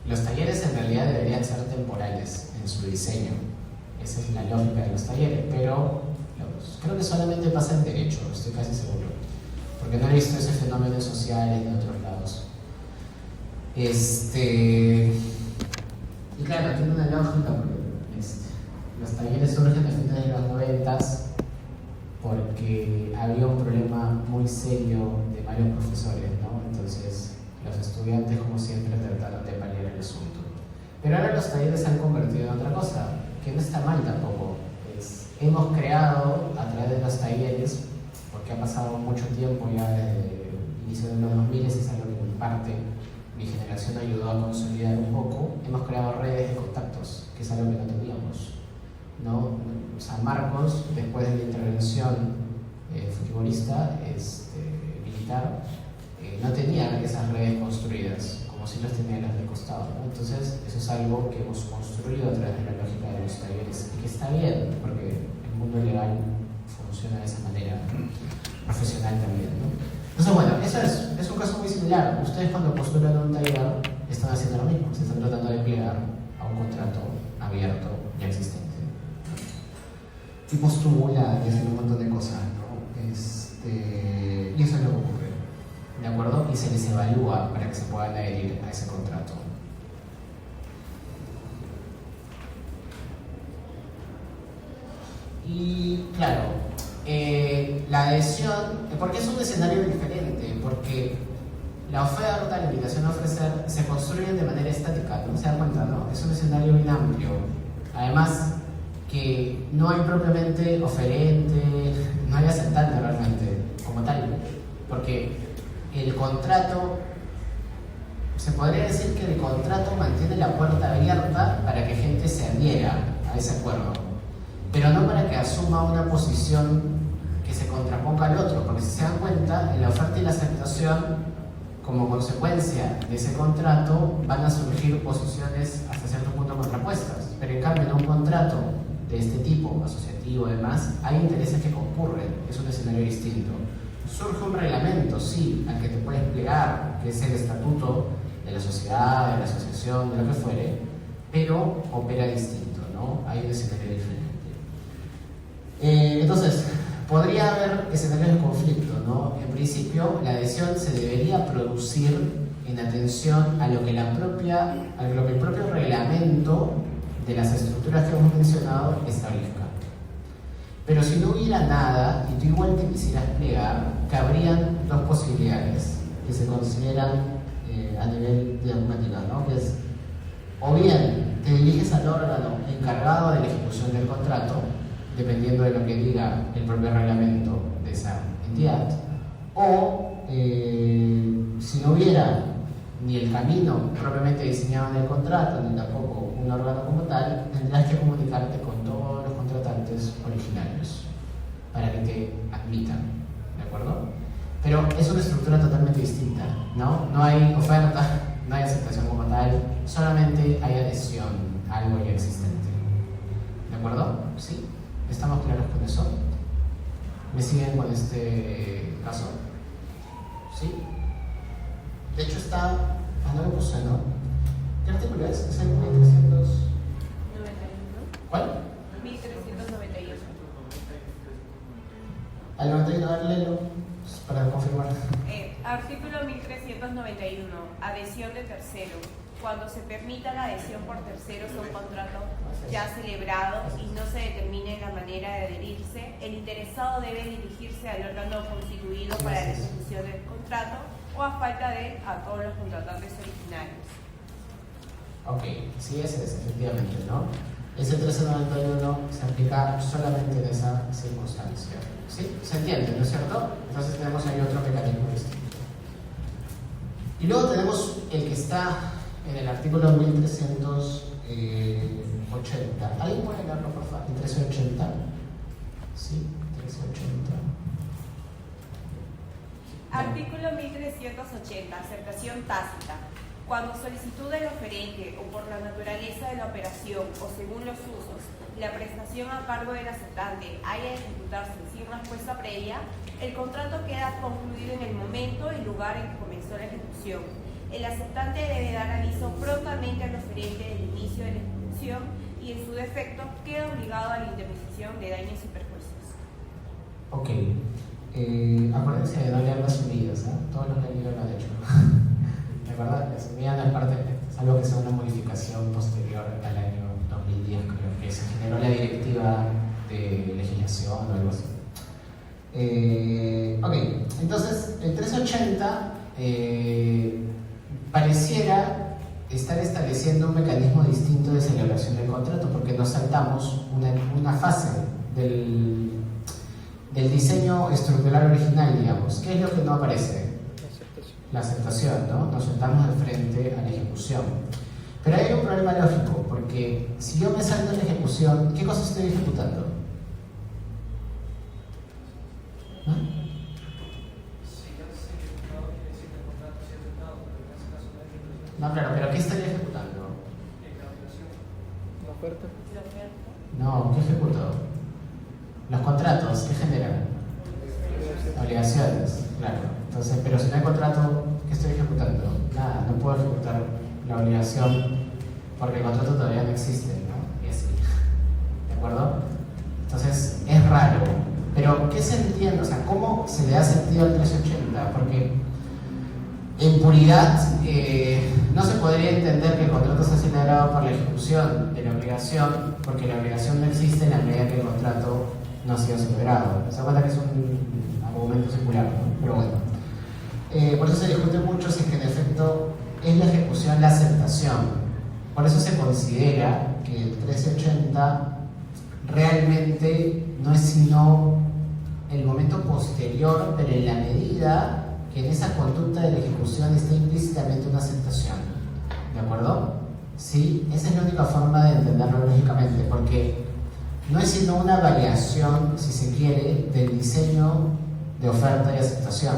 los talleres en realidad deberían ser temporales en su diseño. Esa es la lógica de los talleres, pero creo que solamente pasa en derecho, estoy casi seguro, porque no he visto ese fenómeno social en otros lados. Y claro, tiene una lógica porque los talleres surgen a fines de los 90 porque había un problema muy serio de malos profesores, ¿no? Entonces los estudiantes, como siempre, trataron de paliar el asunto. Pero ahora los talleres se han convertido en otra cosa, que no está mal tampoco. Hemos creado a través de los talleres, porque ha pasado mucho tiempo ya desde el inicio de los 2000, es algo que en parte mi generación ayudó a consolidar un poco. Hemos creado redes de contactos, que es algo que no teníamos, ¿no? O sea, Marcos, después de la intervención futbolista, militar, no tenía esas redes construidas, como sí los tiene las del costado, ¿no? Entonces, eso es algo que hemos construido a través de la lógica de los talleres y que está bien, porque el mundo legal funciona de esa manera, ¿no? Profesional también, ¿no? Entonces, bueno, eso es un caso muy similar. Ustedes cuando postulan un taller están haciendo lo mismo, se están tratando de plegar a un contrato abierto ya existente. Y postulan y hacen un montón de cosas, ¿no? Y eso es lo que ocurre, ¿de acuerdo? Y se les evalúa para que se puedan adherir a ese contrato. Y claro, la adhesión, porque es un escenario diferente, porque la oferta, la invitación a ofrecer, se construyen de manera estática, ¿no? ¿Se dan cuenta, no? Es un escenario bien amplio. Además, que no hay propiamente oferente, no hay aceptante realmente, como tal, porque el contrato, se podría decir que el contrato mantiene la puerta abierta para que gente se adhiera a ese acuerdo, pero no para que asuma una posición que se contraponga al otro, porque si se dan cuenta, en la oferta y la aceptación, como consecuencia de ese contrato, van a surgir posiciones hasta cierto punto contrapuestas, pero en cambio en un contrato de este tipo, asociativo además, hay intereses que concurren, es un escenario distinto. Surge un reglamento, sí, al que te puedes plegar, que es el estatuto de la sociedad, de la asociación, de lo que fuere, pero opera distinto, ¿no? Hay un escenario diferente. Entonces, podría haber escenarios de conflicto, ¿no? En principio, la adhesión se debería producir en atención a lo que el propio reglamento de las estructuras que hemos mencionado establezca. Pero si no hubiera nada y tú igual te quisieras plegar, cabrían dos posibilidades que se consideran a nivel de dogmática, ¿no? Que es, o bien te diriges al órgano encargado de la ejecución del contrato, dependiendo de lo que diga el propio reglamento de esa entidad, o si no hubiera ni el camino propiamente diseñado en el contrato, ni tampoco un órgano como tal, tendrás que comunicarte con todos los contratantes originarios para que te admitan, ¿de acuerdo? Pero es una estructura totalmente distinta, ¿no? No hay oferta, no hay aceptación como tal, solamente hay adhesión a algo ya existente, ¿de acuerdo? ¿Sí? ¿Estamos claros con eso? ¿Me siguen con este caso? ¿Sí? De hecho está... no lo puse, ¿no? ¿Qué artículo es? Es el 1391. ¿Cuál? 1391. Al 91, a ver, léelo, para confirmar. Artículo 1391. Adhesión de tercero. Cuando se permita la adhesión por terceros a un contrato ya celebrado y no se determine la manera de adherirse, el interesado debe dirigirse al órgano constituido para la ejecución del contrato o a falta de a todos los contratantes originarios. Ok, sí, ese es, efectivamente, ¿no? Ese 1391 se aplica solamente en esa circunstancia. ¿Sí? ¿Se entiende, no es cierto? Entonces tenemos ahí otro mecanismo distinto. Y luego tenemos el que está en el artículo 1380. ¿Alguien puede leerlo, por favor? 1380. Sí, 1380. Artículo 1380. Aceptación tácita. Cuando solicitud del oferente o por la naturaleza de la operación o según los usos, la prestación a cargo del aceptante haya de ejecutarse sin respuesta previa, el contrato queda concluido en el momento y lugar en que comenzó la ejecución. El aceptante debe dar aviso prontamente al oferente del inicio de la ejecución y en su defecto queda obligado a la indemnización de daños y perjuicios. Ok. Acuérdense de no leer las subidas, ¿eh? Todos los que han leído lo han hecho. ¿De verdad? La subida no es parte, es algo que sea una modificación posterior al año 2010, creo que se generó la directiva de legislación o algo así. Ok, entonces el 380 pareciera estar estableciendo un mecanismo distinto de celebración del contrato, porque nos saltamos una fase del diseño estructural original, digamos. ¿Qué es lo que no aparece? La aceptación, ¿no? Nos sentamos de frente a la ejecución. Pero hay un problema lógico, porque si yo me salto en la ejecución, ¿qué cosa estoy ejecutando? ¿No? No, claro, pero ¿qué estaría ejecutando? La oferta. No, ¿qué ejecutó? Los contratos, ¿qué generan? Obligaciones, claro. Entonces, pero si no hay contrato, ¿qué estoy ejecutando? Nada, no puedo ejecutar la obligación porque el contrato todavía no existe, ¿no? Y así. ¿De acuerdo? Entonces, es raro. Pero, ¿qué se entiende? O sea, ¿cómo se le da sentido al 1380? Porque en puridad no se podría entender que el contrato sea celebrado por la ejecución de la obligación, porque la obligación no existe en la medida que el contrato no ha sido celebrado. Se da cuenta que es un argumento circular, ¿no? Pero bueno. Por eso se discute mucho si es que en efecto es la ejecución la aceptación. Por eso se considera que el 1380 realmente no es sino el momento posterior, pero en la medida que en esa conducta de la ejecución está implícitamente una aceptación. ¿De acuerdo? Sí, esa es la única forma de entenderlo lógicamente, porque no es sino una variación, si se quiere, del diseño de oferta y aceptación,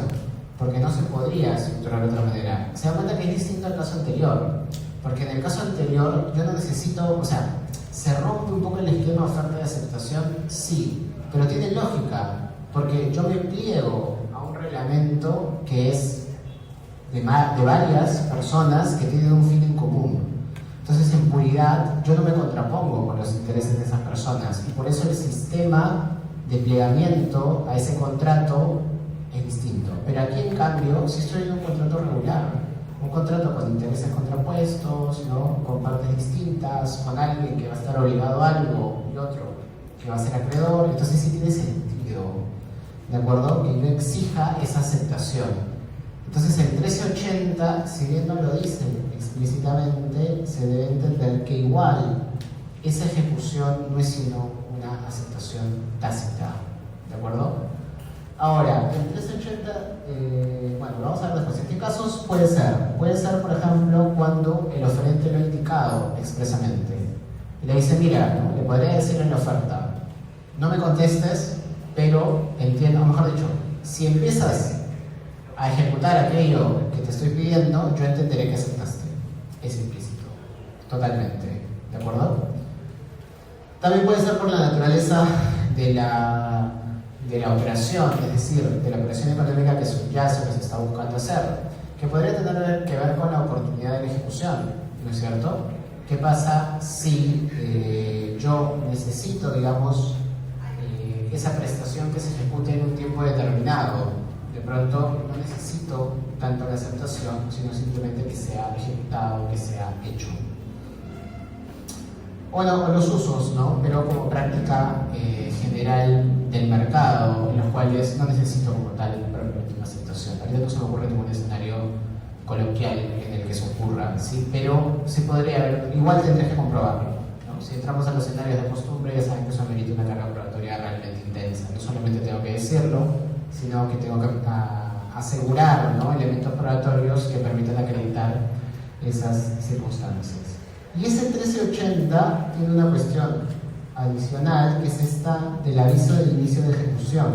porque no se podría estructurar de otra manera. Se da cuenta que es distinto al caso anterior, porque en el caso anterior yo no necesito, o sea, se rompe un poco el esquema de oferta y aceptación, sí, pero tiene lógica, porque yo me pliego a un reglamento que es de varias personas que tienen un fin en común. Entonces, en puridad, yo no me contrapongo con los intereses de esas personas, y por eso el sistema de plegamiento a ese contrato es distinto. Pero aquí, en cambio, si estoy en un contrato regular, un contrato con intereses contrapuestos, ¿no? Con partes distintas, con alguien que va a estar obligado a algo y otro que va a ser acreedor, entonces sí tiene sentido, ¿de acuerdo? Que yo exija esa aceptación. Entonces el 1380, si bien no lo dice explícitamente, se debe entender que igual esa ejecución no es sino una aceptación tácita, ¿de acuerdo? Ahora, el 1380, bueno, lo vamos a ver después. ¿En qué casos puede ser? Puede ser, por ejemplo, cuando el oferente lo ha indicado expresamente. Y le dice, mira, ¿no? Le podría decir en la oferta, no me contestes, pero entiendo, o mejor dicho, si empiezas a ejecutar aquello que te estoy pidiendo, yo entenderé que aceptaste. Es implícito, totalmente, ¿de acuerdo? También puede ser por la naturaleza de la operación, es decir, de la operación económica que subyace o que se está buscando hacer, que podría tener que ver con la oportunidad de la ejecución, ¿no es cierto? ¿Qué pasa si yo necesito, digamos, esa prestación que se ejecute en un tiempo determinado? De pronto no necesito tanto la aceptación, sino simplemente que sea ejecutado, que sea hecho. Bueno, los usos, ¿no? Pero como práctica general del mercado, en los cuales no necesito como tal una aceptación. Ahorita no se me ocurre ningún escenario coloquial en el que eso ocurra, ¿sí? Pero se podría ver, igual tendría que comprobarlo, ¿no? Si entramos a los escenarios de costumbre, ya saben que eso amerita una carga probatoria realmente intensa. No solamente tengo que decirlo, sino que tengo que asegurar, ¿no? Elementos probatorios que permitan acreditar esas circunstancias. Y ese 1380 tiene una cuestión adicional, que es esta del aviso del inicio de ejecución.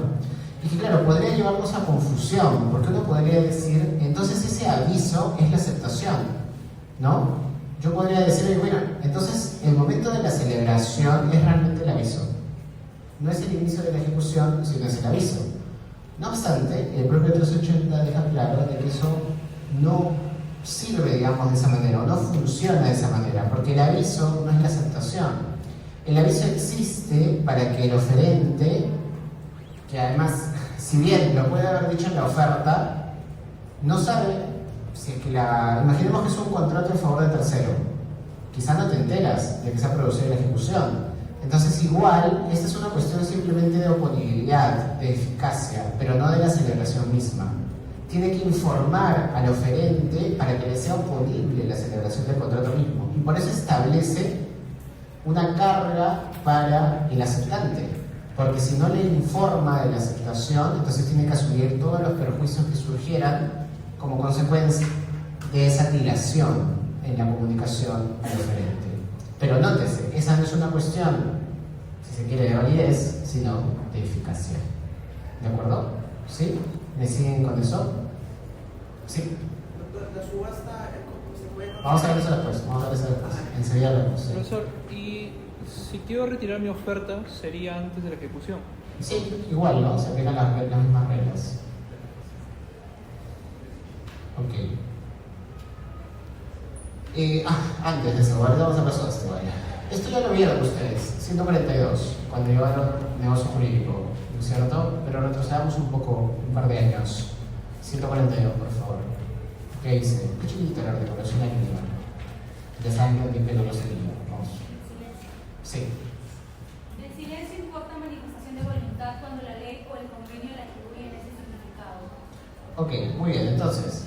Y que claro, podría llevarnos a confusión, porque uno podría decir, entonces ese aviso es la aceptación, ¿no? Yo podría decir, bueno, entonces el momento de la celebración es realmente el aviso. No es el inicio de la ejecución, sino es el aviso. No obstante, el propio 1380 deja claro de que eso no sirve, digamos, de esa manera, o no funciona de esa manera, porque el aviso no es la aceptación. El aviso existe para que el oferente, que además, si bien lo puede haber dicho en la oferta, no sabe si es que imaginemos que es un contrato en favor de tercero, quizá no te enteras de que se ha producido la ejecución. Entonces igual, esta es una cuestión simplemente de oponibilidad, de eficacia, pero no de la celebración misma. Tiene que informar al oferente para que le sea oponible la celebración del contrato mismo. Y por eso establece una carga para el aceptante. Porque si no le informa de la aceptación, entonces tiene que asumir todos los perjuicios que surgieran como consecuencia de esa dilación en la comunicación al oferente. Pero nótese, esa no es una cuestión, si se quiere, de validez, sino de eficacia. ¿De acuerdo? ¿Sí? ¿Me siguen con eso? Sí. Doctor, la subasta, ¿se Vamos a ver eso después. Enseguida lo vemos. ¿Sí? Profesor, y si quiero retirar mi oferta, sería antes de la ejecución. Sí, igual, ¿no? Se aplican las mismas reglas. Ok. Antes de eso, ahorita vamos a pasar esto, vaya. Esto ya lo vieron ustedes, 142, cuando llevaron negocio jurídico, ¿no es cierto? Pero retrocedamos un poco, un par de años. 142, por favor. ¿Qué dice? ¿Qué chiquita la regulación activa? Ya saben que no lo seguía. Vamos. Sí. El silencio importa manifestación de voluntad cuando la ley o el convenio la atribuyen ese significado. Ok, muy bien. Entonces,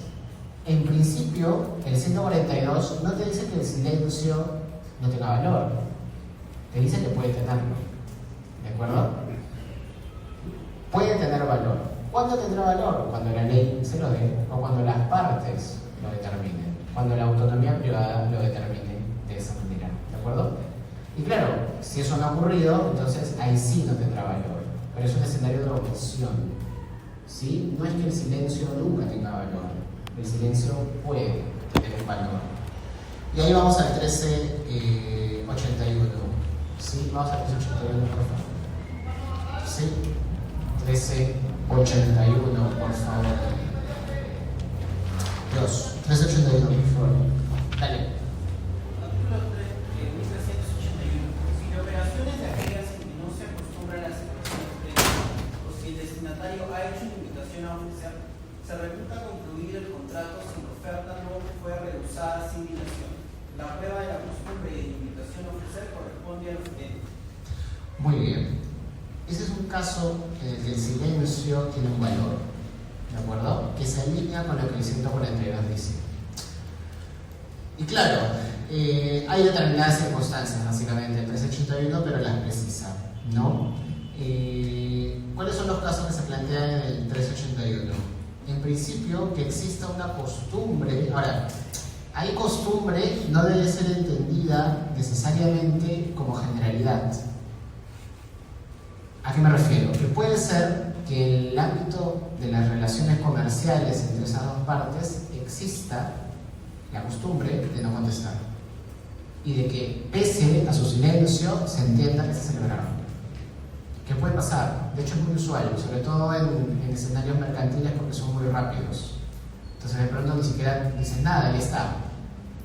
en principio, el 142 no te dice que el silencio no tenga valor. Te dice que puede tenerlo. ¿De acuerdo? Puede tener valor. ¿Cuándo tendrá valor? Cuando la ley se lo dé o cuando las partes lo determinen. Cuando la autonomía privada lo determine de esa manera. ¿De acuerdo? Y claro, si eso no ha ocurrido, entonces ahí sí no tendrá valor. Pero es un escenario de omisión. ¿Sí? No es que el silencio nunca tenga valor. El silencio puede tener un valor. Y ahí vamos al 1381. ¿Sí? Vamos al 1381, por favor. ¿Sí? 1381, por favor. Dios, 1381, por favor. Dale. Artículo 1381. Si la operación es de aquellas en que no se acostumbra a las situaciones o si el destinatario ha hecho una invitación a ofrecer, se reputa concluir el contrato si la oferta no fue rehusada sin dilación. La prueba de la costumbre y de la invitación a ofrecer corresponde al oferente. Muy bien. Ese es un caso en el que el silencio tiene un valor, ¿de acuerdo? Que se alinea con lo que el 142 dice. Y claro, hay determinadas circunstancias, básicamente, en 381, pero las precisa, ¿no? ¿Cuáles son los casos que se plantean en el 381? En principio, que exista una costumbre. Ahora, hay costumbre, no debe ser entendida necesariamente como generalidad. ¿A qué me refiero? Que puede ser que en el ámbito de las relaciones comerciales entre esas dos partes exista la costumbre de no contestar y de que pese a su silencio se entienda que se celebraron. ¿Qué puede pasar? De hecho es muy usual, sobre todo en escenarios mercantiles porque son muy rápidos. Entonces de pronto ni siquiera dicen nada, ya está.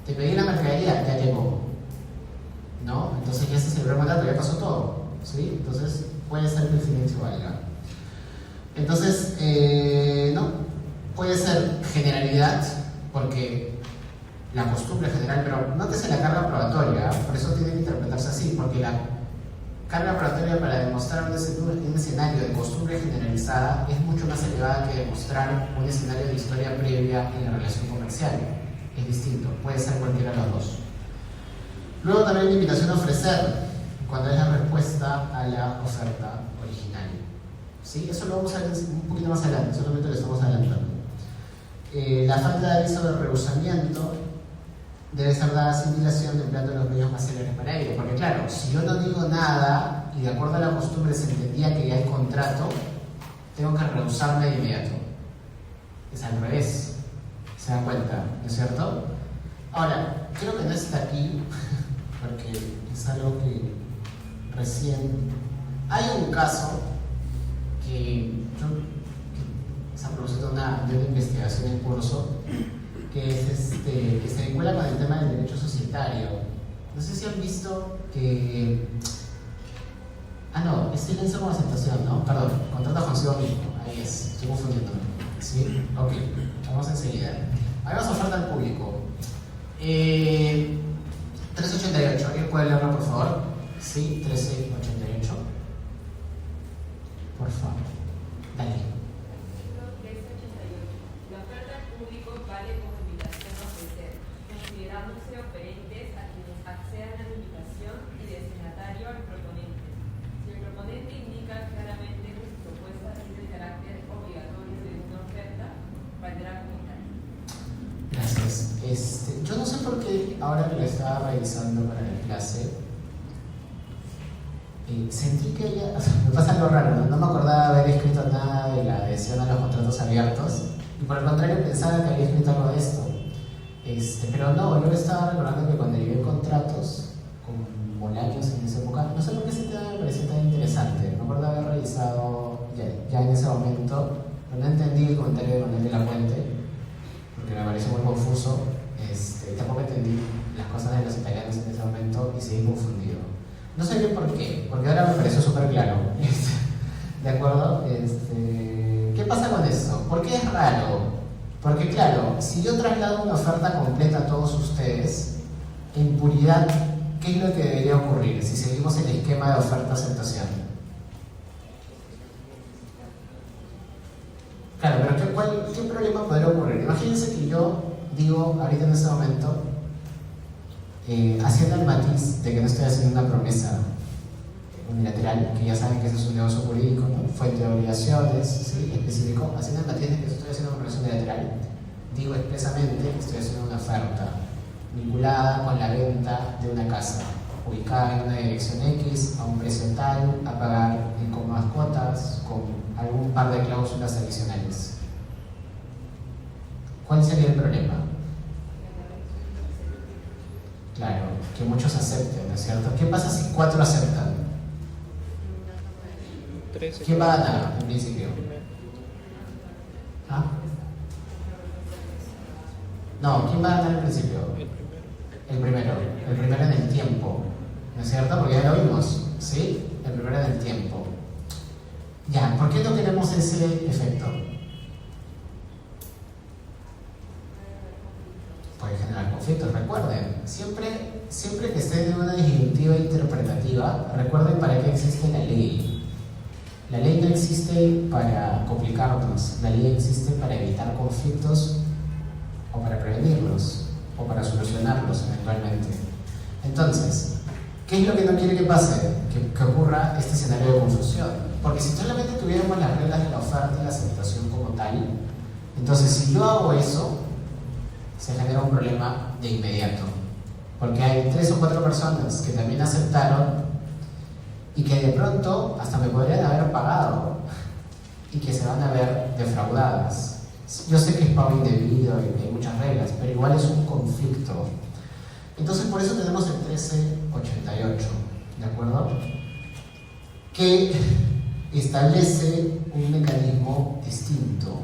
Te pedí la mercadería, ya llegó. ¿No? Entonces ya se celebró el contrato, ya pasó todo. ¿Sí? Entonces puede ser que el silencio valga. Entonces, no, puede ser generalidad, porque la costumbre general, pero nótese la carga probatoria, por eso tiene que interpretarse así, porque la carga probatoria para demostrar un escenario de costumbre generalizada es mucho más elevada que demostrar un escenario de historia previa en la relación comercial. Es distinto, puede ser cualquiera de los dos. Luego también la invitación a ofrecer, cuando es la respuesta a la oferta original. ¿Sí? Eso lo vamos a ver un poquito más adelante, solamente lo estamos adelantando. La falta de aviso de rehusamiento debe ser dada sin dilación empleando los medios más céleres para ello. Porque claro, si yo no digo nada y de acuerdo a la costumbre se entendía que ya hay contrato, tengo que rehusarme de inmediato. Es al revés. ¿Se dan cuenta? ¿No es cierto? Ahora, creo que no está aquí, porque es algo que recién... Hay un caso que se ha producido de una investigación en curso que se vincula con el tema del derecho societario. No sé si han visto que... no, es silencio como aceptación, ¿no? Perdón, contrato consigo mismo. Ahí es, estoy confundiéndome. ¿Sí? Ok, vamos enseguida. Ahí vamos a oferta al público. 388, ¿alguien puede leerlo, por favor? Sí, 1388. Por favor, dale. La oferta al público vale como invitación a ofrecer, considerándose oferentes a quienes accedan a la invitación y destinatario al proponente. Si el proponente indica claramente que su propuesta tiene el carácter obligatorio de una oferta, valdrá como tal. Gracias. Yo no sé por qué ahora que lo estaba revisando para la clase, sentí que ella, me pasa algo raro, no me acordaba de haber escrito nada de la adhesión a los contratos abiertos y por el contrario pensaba que había escrito algo de esto. Pero no, yo estaba recordando que cuando llevé contratos con Bolaños en esa época, no sé por qué ese tema me pareció tan interesante. Me acuerdo haber revisado ya en ese momento, pero no entendí el comentario de Manuel de la Puente, porque me pareció muy confuso. Tampoco entendí las cosas de los italianos en ese momento y seguí confundido. No sé bien por qué, porque ahora me pareció súper claro. ¿De acuerdo? ¿Qué pasa con eso? ¿Por qué es raro? Porque claro, si yo traslado una oferta completa a todos ustedes, en puridad, ¿qué es lo que debería ocurrir si seguimos el esquema de oferta-aceptación? Claro, pero ¿qué problema podría ocurrir? Imagínense que yo digo ahorita en ese momento, haciendo el matiz de que no estoy haciendo una promesa unilateral, que ya saben que ese es un negocio jurídico, ¿no? Fuente de obligaciones, ¿sí? Específico, haciendo el matiz de que estoy haciendo una promesa unilateral, digo expresamente que estoy haciendo una oferta vinculada con la venta de una casa ubicada en una dirección X, a un precio tal, a pagar en cómodas cuotas, con algún par de cláusulas adicionales. ¿Cuál sería el problema? Claro, que muchos acepten, ¿no es cierto? ¿Qué pasa si 4 aceptan? 13. ¿Quién va a ganar en principio? ¿Ah? No, ¿quién va a ganar en principio? El primero. El primero en el tiempo, ¿no es cierto? Porque ya lo vimos, ¿sí? El primero en el tiempo. Ya, ¿por qué no queremos ese efecto? Puede generar conflictos, recuerden, siempre que estén en una disyuntiva interpretativa, recuerden para qué existe la ley. La ley no existe para complicarnos, la ley existe para evitar conflictos o para prevenirlos o para solucionarlos eventualmente. Entonces, ¿qué es lo que no quiere que pase? Que ocurra este escenario de confusión. Porque si solamente tuviéramos las reglas de la oferta y la aceptación como tal, entonces si yo hago eso, se genera un problema de inmediato. Porque hay 3 o 4 personas que también aceptaron y que de pronto hasta me podrían haber pagado y que se van a ver defraudadas. Yo sé que es pago indebido y hay muchas reglas, pero igual es un conflicto. Entonces por eso tenemos el 1388, ¿de acuerdo? Que establece un mecanismo distinto.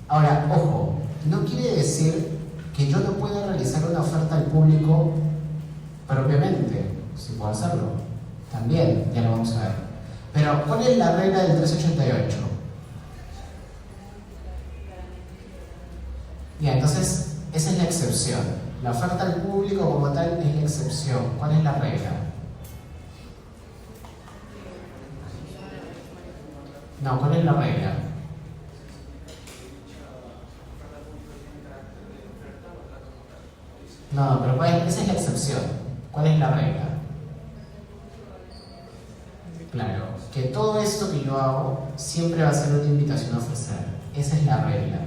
Ahora, ojo, no quiere decir que yo no pueda realizar una oferta al público propiamente, si puedo hacerlo. También, ya lo vamos a ver. Pero, ¿cuál es la regla del 388? Ya, entonces, esa es la excepción. La oferta al público como tal es la excepción. ¿Cuál es la regla? No, ¿cuál es la regla? No, pero esa es la excepción. ¿Cuál es la regla? Claro, que todo esto que yo hago siempre va a ser una invitación a ofrecer. Esa es la regla.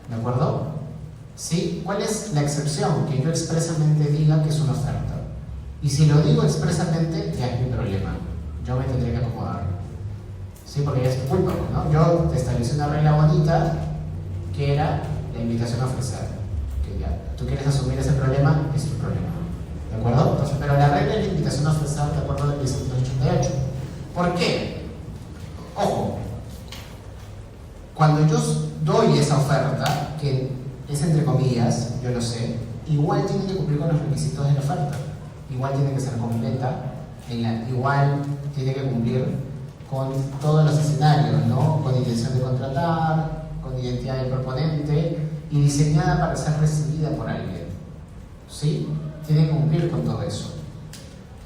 ¿De acuerdo? ¿Sí? ¿Cuál es la excepción? Que yo expresamente diga que es una oferta. Y si lo digo expresamente, ya es mi problema. Yo me tendré que acomodar. ¿Sí? Porque ya es tu culpa, ¿no? Yo te establecí una regla bonita que era la invitación a ofrecer. Que ya, tú quieres asumir ese problema, es tu problema. ¿De acuerdo? Entonces, pero la regla es la invitación a ofrecer de acuerdo al 388. ¿Por qué? Ojo, cuando yo doy esa oferta, que es entre comillas, yo lo sé, igual tiene que cumplir con los requisitos de la oferta. Igual tiene que ser completa, igual tiene que cumplir con todos los escenarios, ¿no? Con intención de contratar, con identidad del proponente y diseñada para ser recibida por alguien. ¿Sí? Tiene que cumplir con todo eso.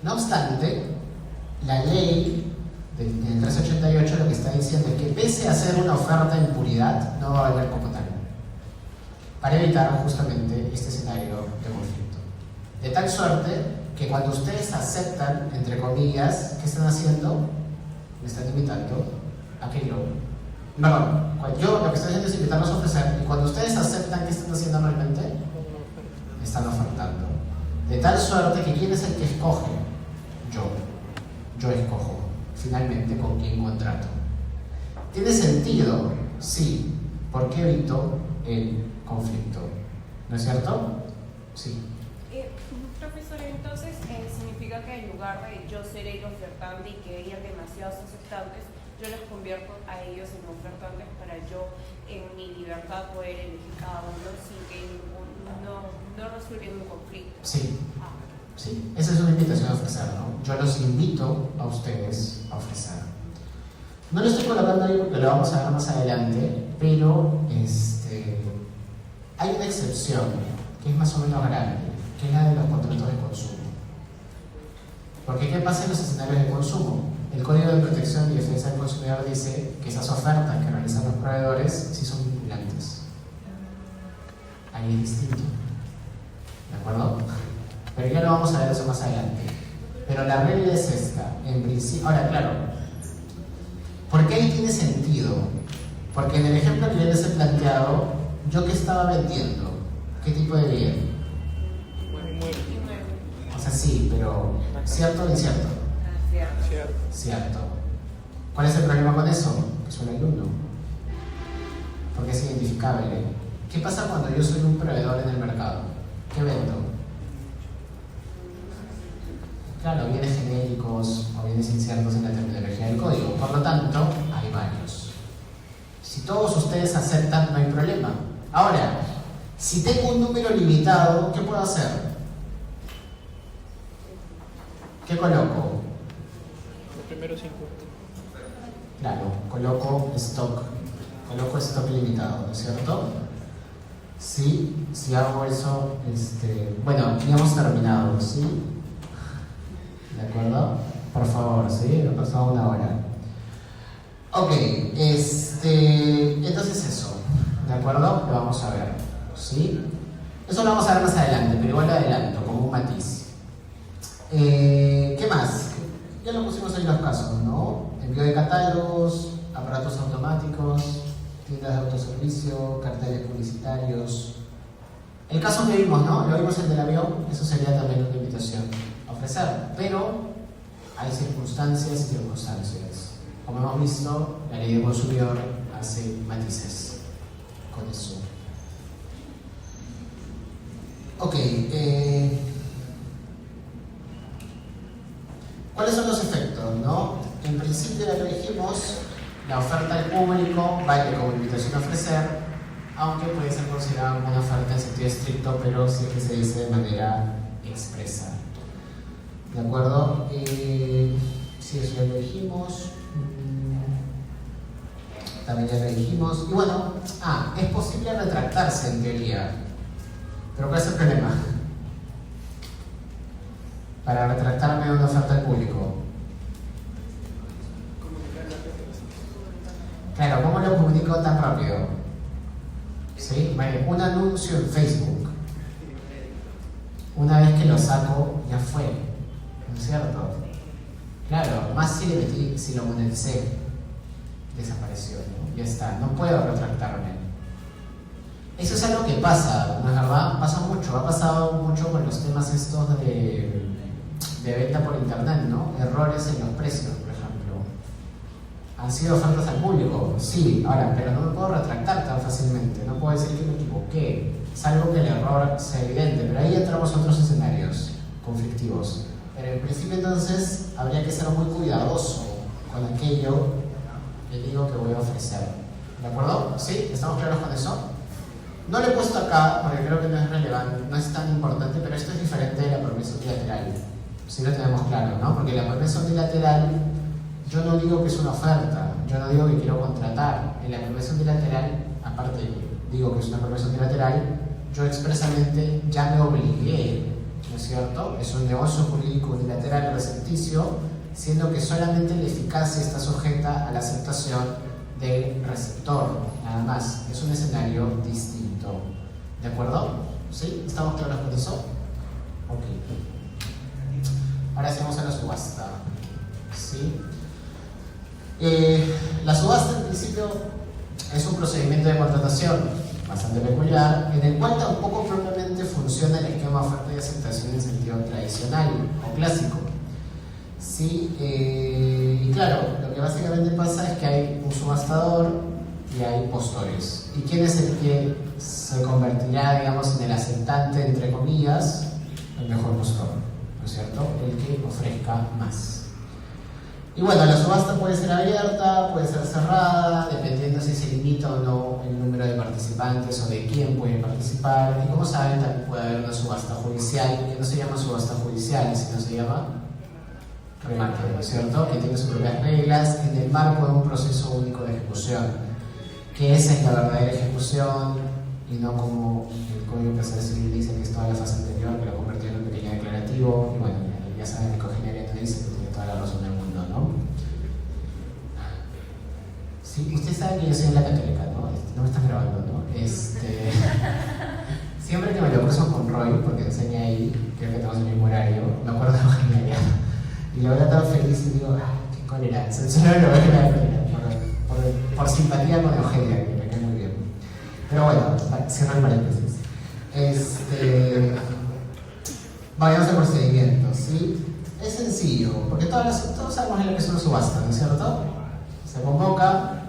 No obstante, la ley del 388 lo que está diciendo es que pese a ser una oferta en puridad, no va a valer como tal, para evitar justamente este escenario de conflicto. De tal suerte que cuando ustedes aceptan, entre comillas, ¿qué están haciendo? Me están invitando a que yo... yo lo que estoy haciendo es invitarlos a ofrecer, y cuando ustedes aceptan, ¿qué están haciendo realmente? Están ofertando. De tal suerte que ¿quién es el que escoge? Yo escojo finalmente con quién contrato. ¿Tiene sentido? Sí. ¿Por qué evito el conflicto? ¿No es cierto? Sí. Profesor, entonces significa que en lugar de yo ser el ofertante y que hayan demasiados aceptantes, yo los convierto a ellos en ofertantes para yo en mi libertad poder elegir cada uno sin que no resulte un conflicto. Sí. Sí, esa es una invitación a ofrecer, ¿no? Yo los invito a ustedes a ofrecer. No lo estoy colocando ahí porque lo vamos a ver más adelante, pero hay una excepción que es más o menos grande, que es la de los contratos de consumo. Porque ¿qué pasa en los escenarios de consumo? El Código de Protección y Defensa del Consumidor dice que esas ofertas que realizan los proveedores sí son vinculantes. Ahí es distinto. ¿De acuerdo? Pero ya lo vamos a ver eso más adelante. Pero la regla es esta, en principio. Ahora, claro, ¿por qué ahí tiene sentido? Porque en el ejemplo que yo les he planteado, ¿yo qué estaba vendiendo? ¿Qué tipo de bien? O sea, sí, pero ¿cierto o incierto? Cierto. ¿Cuál es el problema con eso? Que es un alumno. Porque es identificable. ¿Qué pasa cuando yo soy un proveedor en el mercado? ¿Qué vendo? Claro, bienes genéricos o bienes inciertos en la terminología del código. Por lo tanto, hay varios. Si todos ustedes aceptan, no hay problema. Ahora, si tengo un número limitado, ¿qué puedo hacer? ¿Qué coloco? Los primeros 50. Claro, coloco stock limitado, ¿no es cierto? Sí, si hago eso, bueno, ya hemos terminado, ¿sí? ¿De acuerdo? Por favor, ¿sí? Nos pasado una hora. Ok, entonces eso, ¿de acuerdo? Lo vamos a ver, ¿sí? Eso lo vamos a ver más adelante, pero igual lo adelanto, como un matiz. ¿Qué más? Ya lo pusimos en los casos, ¿no? Envío de catálogos, aparatos automáticos, tiendas de autoservicio, carteles publicitarios. El caso que vimos, ¿no? Lo vimos el del avión, eso sería también una invitación a ofrecer, pero hay circunstancias y circunstancias. Como hemos visto, la ley del consumidor hace matices con eso. Ok, ¿cuáles son los efectos, no? En principio, ya lo dijimos, la oferta al público vale como invitación a ofrecer, aunque puede ser considerada como una oferta en sentido estricto, pero sí que se dice de manera expresa. ¿De acuerdo? Sí, eso ya lo dijimos. También ya lo dijimos. Y bueno, es posible retractarse en teoría. Pero ¿cuál es el problema? Para retractarme de una oferta al público. Claro, ¿cómo lo comunico tan rápido? ¿Sí? Un anuncio en Facebook. Una vez que lo saco, ya fue. ¿No es cierto? Claro, más si lo moneticé, desapareció, ¿no? Ya está, no puedo retractarme. Eso es algo que pasa, ¿no es verdad? Pasa mucho, ha pasado mucho con los temas estos de venta por internet, ¿no? Errores en los precios, por ejemplo. ¿Han sido ofertas al público? Sí, ahora, pero no me puedo retractar tan fácilmente, no puedo decir que me equivoqué, salvo que el error sea evidente, pero ahí entramos a otros escenarios conflictivos. Pero en principio entonces habría que ser muy cuidadoso con aquello que digo que voy a ofrecer. ¿De acuerdo? ¿Sí? ¿Estamos claros con eso? No lo he puesto acá porque creo que no es relevante, no es tan importante, pero esto es diferente de la promesa unilateral. Sí lo tenemos claro, ¿no? Porque la promesa unilateral, yo no digo que es una oferta, yo no digo que quiero contratar. En la promesa unilateral, aparte digo que es una promesa unilateral, yo expresamente ya me obligué, ¿no es cierto? Es un negocio jurídico unilateral recepticio, siendo que solamente la eficacia está sujeta a la aceptación del receptor, nada más. Es un escenario distinto. ¿De acuerdo? ¿Sí? ¿Estamos claros con eso? Ok. Ahora sí vamos a la subasta. ¿Sí? La subasta en principio es un procedimiento de contratación bastante peculiar, en el cual tampoco propiamente funciona el esquema oferta y aceptación en sentido tradicional o clásico. Sí, y claro, lo que básicamente pasa es que hay un subastador y hay postores. ¿Y quién es el que se convertirá, digamos, en el aceptante, entre comillas? El mejor postor, ¿no es cierto? El que ofrezca más. Y bueno, la subasta puede ser abierta, puede ser cerrada, dependiendo si se limita o no el número de participantes o de quién puede participar. Y como saben, también puede haber una subasta judicial, que no se llama subasta judicial, sino se llama remate, ¿no es cierto? Que tiene sus propias reglas en el marco de un proceso único de ejecución, que esa es la verdadera ejecución y no como el Código Procesal Civil dice que es toda la fase anterior, que lo convirtió en un pequeño declarativo. Y bueno, ya saben que Cogeneria no dice que tiene toda la razón del mundo, ¿no? Sí, ustedes saben que yo soy en la Católica, ¿no? No me están grabando, ¿no? Siempre que me lo cruzo con Roy, porque enseña ahí, creo que tenemos el mismo horario, me acuerdo de Cogeneria. Y lo veo tan feliz y digo, qué cólera. Solo lo veo que me da cólera, por simpatía con Eugenia, que me cae muy bien. Pero bueno, cierro el paréntesis. Vayamos al procedimiento, ¿sí? Es sencillo, porque todos sabemos lo que es una subasta, ¿no es cierto? Se convoca,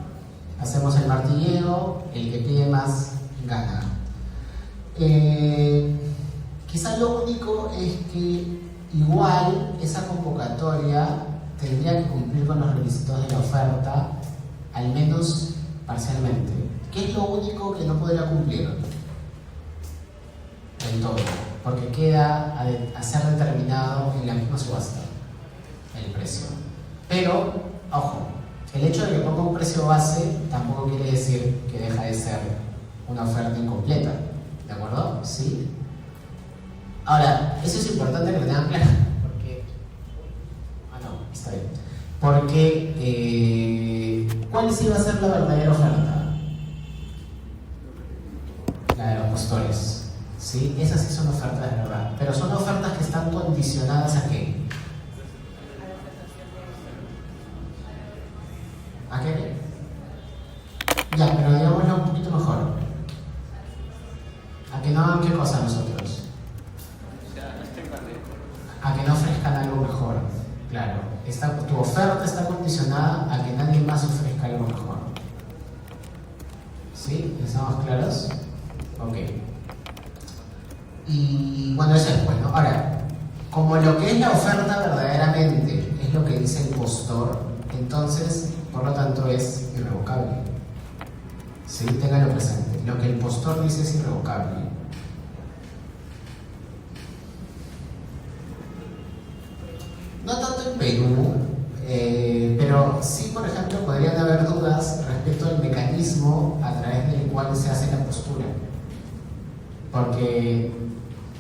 hacemos el martilleo, el que pide más gana. Quizás lo único es que igual esa convocatoria tendría que cumplir con los requisitos de la oferta, al menos parcialmente. ¿Qué es lo único que no podría cumplir? Del todo, porque queda a ser determinado en la misma subasta el precio. Pero, ojo, el hecho de que ponga un precio base tampoco quiere decir que deja de ser una oferta incompleta, ¿de acuerdo? ¿Sí? Ahora, eso es importante que lo tengan claro, porque... no, está bien. Porque, ¿cuál sí va a ser la verdadera oferta? La de los postores. ¿Sí? Esas sí son ofertas de verdad, pero son ofertas que están condicionadas ¿a qué? ¿A qué? Ya, pero digámoslo un poquito mejor. ¿A que no hagan qué cosa nosotros? A que no ofrezcan algo mejor. Claro, tu oferta está condicionada a que nadie más ofrezca algo mejor. ¿Sí? ¿Estamos claros? Ok. Y bueno, eso es bueno. Ahora, como lo que es la oferta verdaderamente es lo que dice el postor, entonces, por lo tanto, es irrevocable. ¿Sí? Ténganlo presente. Lo que el postor dice es irrevocable. No tanto en Perú, pero sí, por ejemplo, podrían haber dudas respecto al mecanismo a través del cual se hace la postura. Porque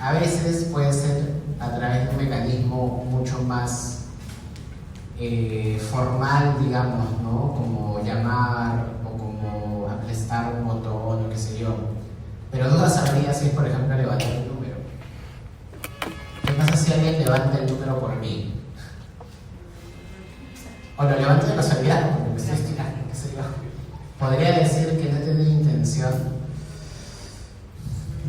a veces puede ser a través de un mecanismo mucho más formal, digamos, ¿no? Como llamar o como aprestar un botón o qué sé yo. Pero dudas habría si es, por ejemplo, levantar un número. ¿Qué pasa si alguien levanta el número por mí? O lo levanto de casualidad, porque me estoy estirando, qué sé yo. Podría decir que no he tenido intención.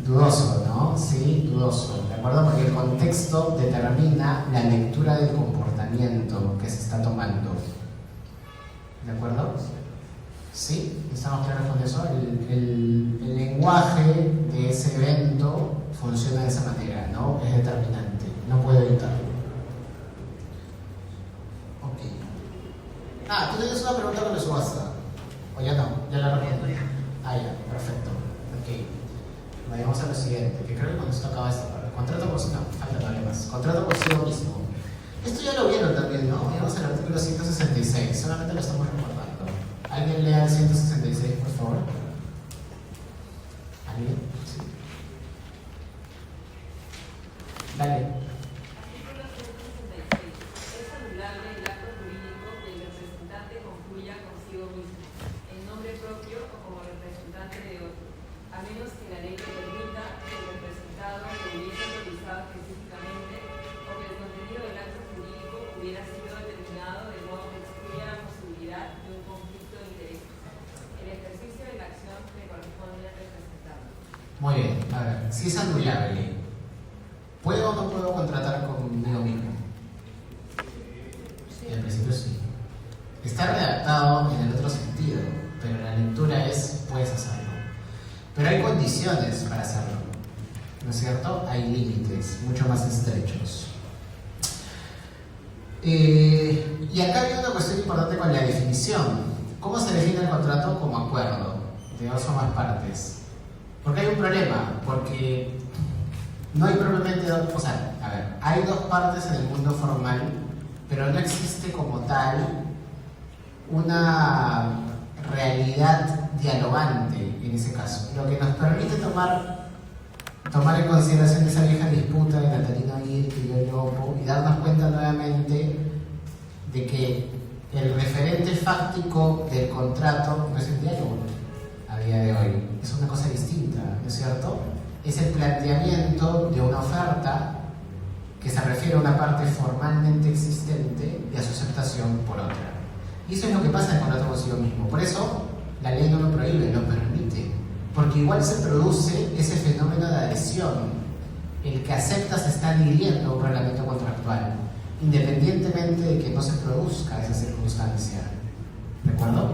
Dudoso, ¿no? Sí, dudoso, ¿de acuerdo? Porque el contexto determina la lectura del comportamiento que se está tomando. ¿De acuerdo? ¿Sí? ¿Estamos claros con eso? El lenguaje de ese evento funciona de esa manera, ¿no? Es determinante, no puedo evitarlo. Ok. ¿Tú tienes una pregunta con la subasta? ¿O ya no? ¿Ya la respondí? Ya, perfecto. Ok. Vayamos a lo siguiente, que creo que con esto acaba esta parte. Contrato por sí, no, falta todavía más. Contrato por sí mismo. Esto ya lo vieron también, ¿no? Vamos al artículo 166, solamente lo estamos recordando. ¿Alguien lea el 166, por favor? ¿Alguien? Sí. Dale. Artículo 166. Es anulable el acto jurídico que el representante concluya consigo mismo, en nombre propio o como representante de otro, a menos que la ley le permita que el representado lo hubiese autorizado específicamente o que el contenido del acto jurídico hubiera sido determinado de modo que excluya la posibilidad de un conflicto de intereses. El ejercicio de la acción le corresponde al representado. Muy bien, a ver, si es anulable, ¿puedo o no puedo contratar conmigo mismo? Sí. En principio sí. Está redactado en el otro sentido, pero la lectura es, puedes hacerlo. Pero hay condiciones para hacerlo, ¿no es cierto? Hay límites mucho más estrechos. Y acá hay una cuestión importante con la definición. ¿Cómo se define el contrato? Como acuerdo de dos o más partes. Porque hay un problema, porque no hay propiamente dos, o sea, a ver, hay dos partes en el mundo formal, pero no existe como tal una realidad dialogante en ese caso. Lo que nos permite tomar en consideración esa vieja disputa de Natalino Aguirre y yo Lopo y darnos cuenta nuevamente de que el referente fáctico del contrato no es el diálogo a día de hoy, es una cosa distinta, ¿no es cierto? Es el planteamiento de una oferta que se refiere a una parte formalmente existente y a su aceptación por otra. Y eso es lo que pasa en el contrato consigo mismo. Por eso la ley no lo prohíbe, lo permite, porque igual se produce ese fenómeno de adhesión. El que acepta se está adhiriendo a un reglamento contractual, independientemente de que no se produzca esa circunstancia. ¿De acuerdo?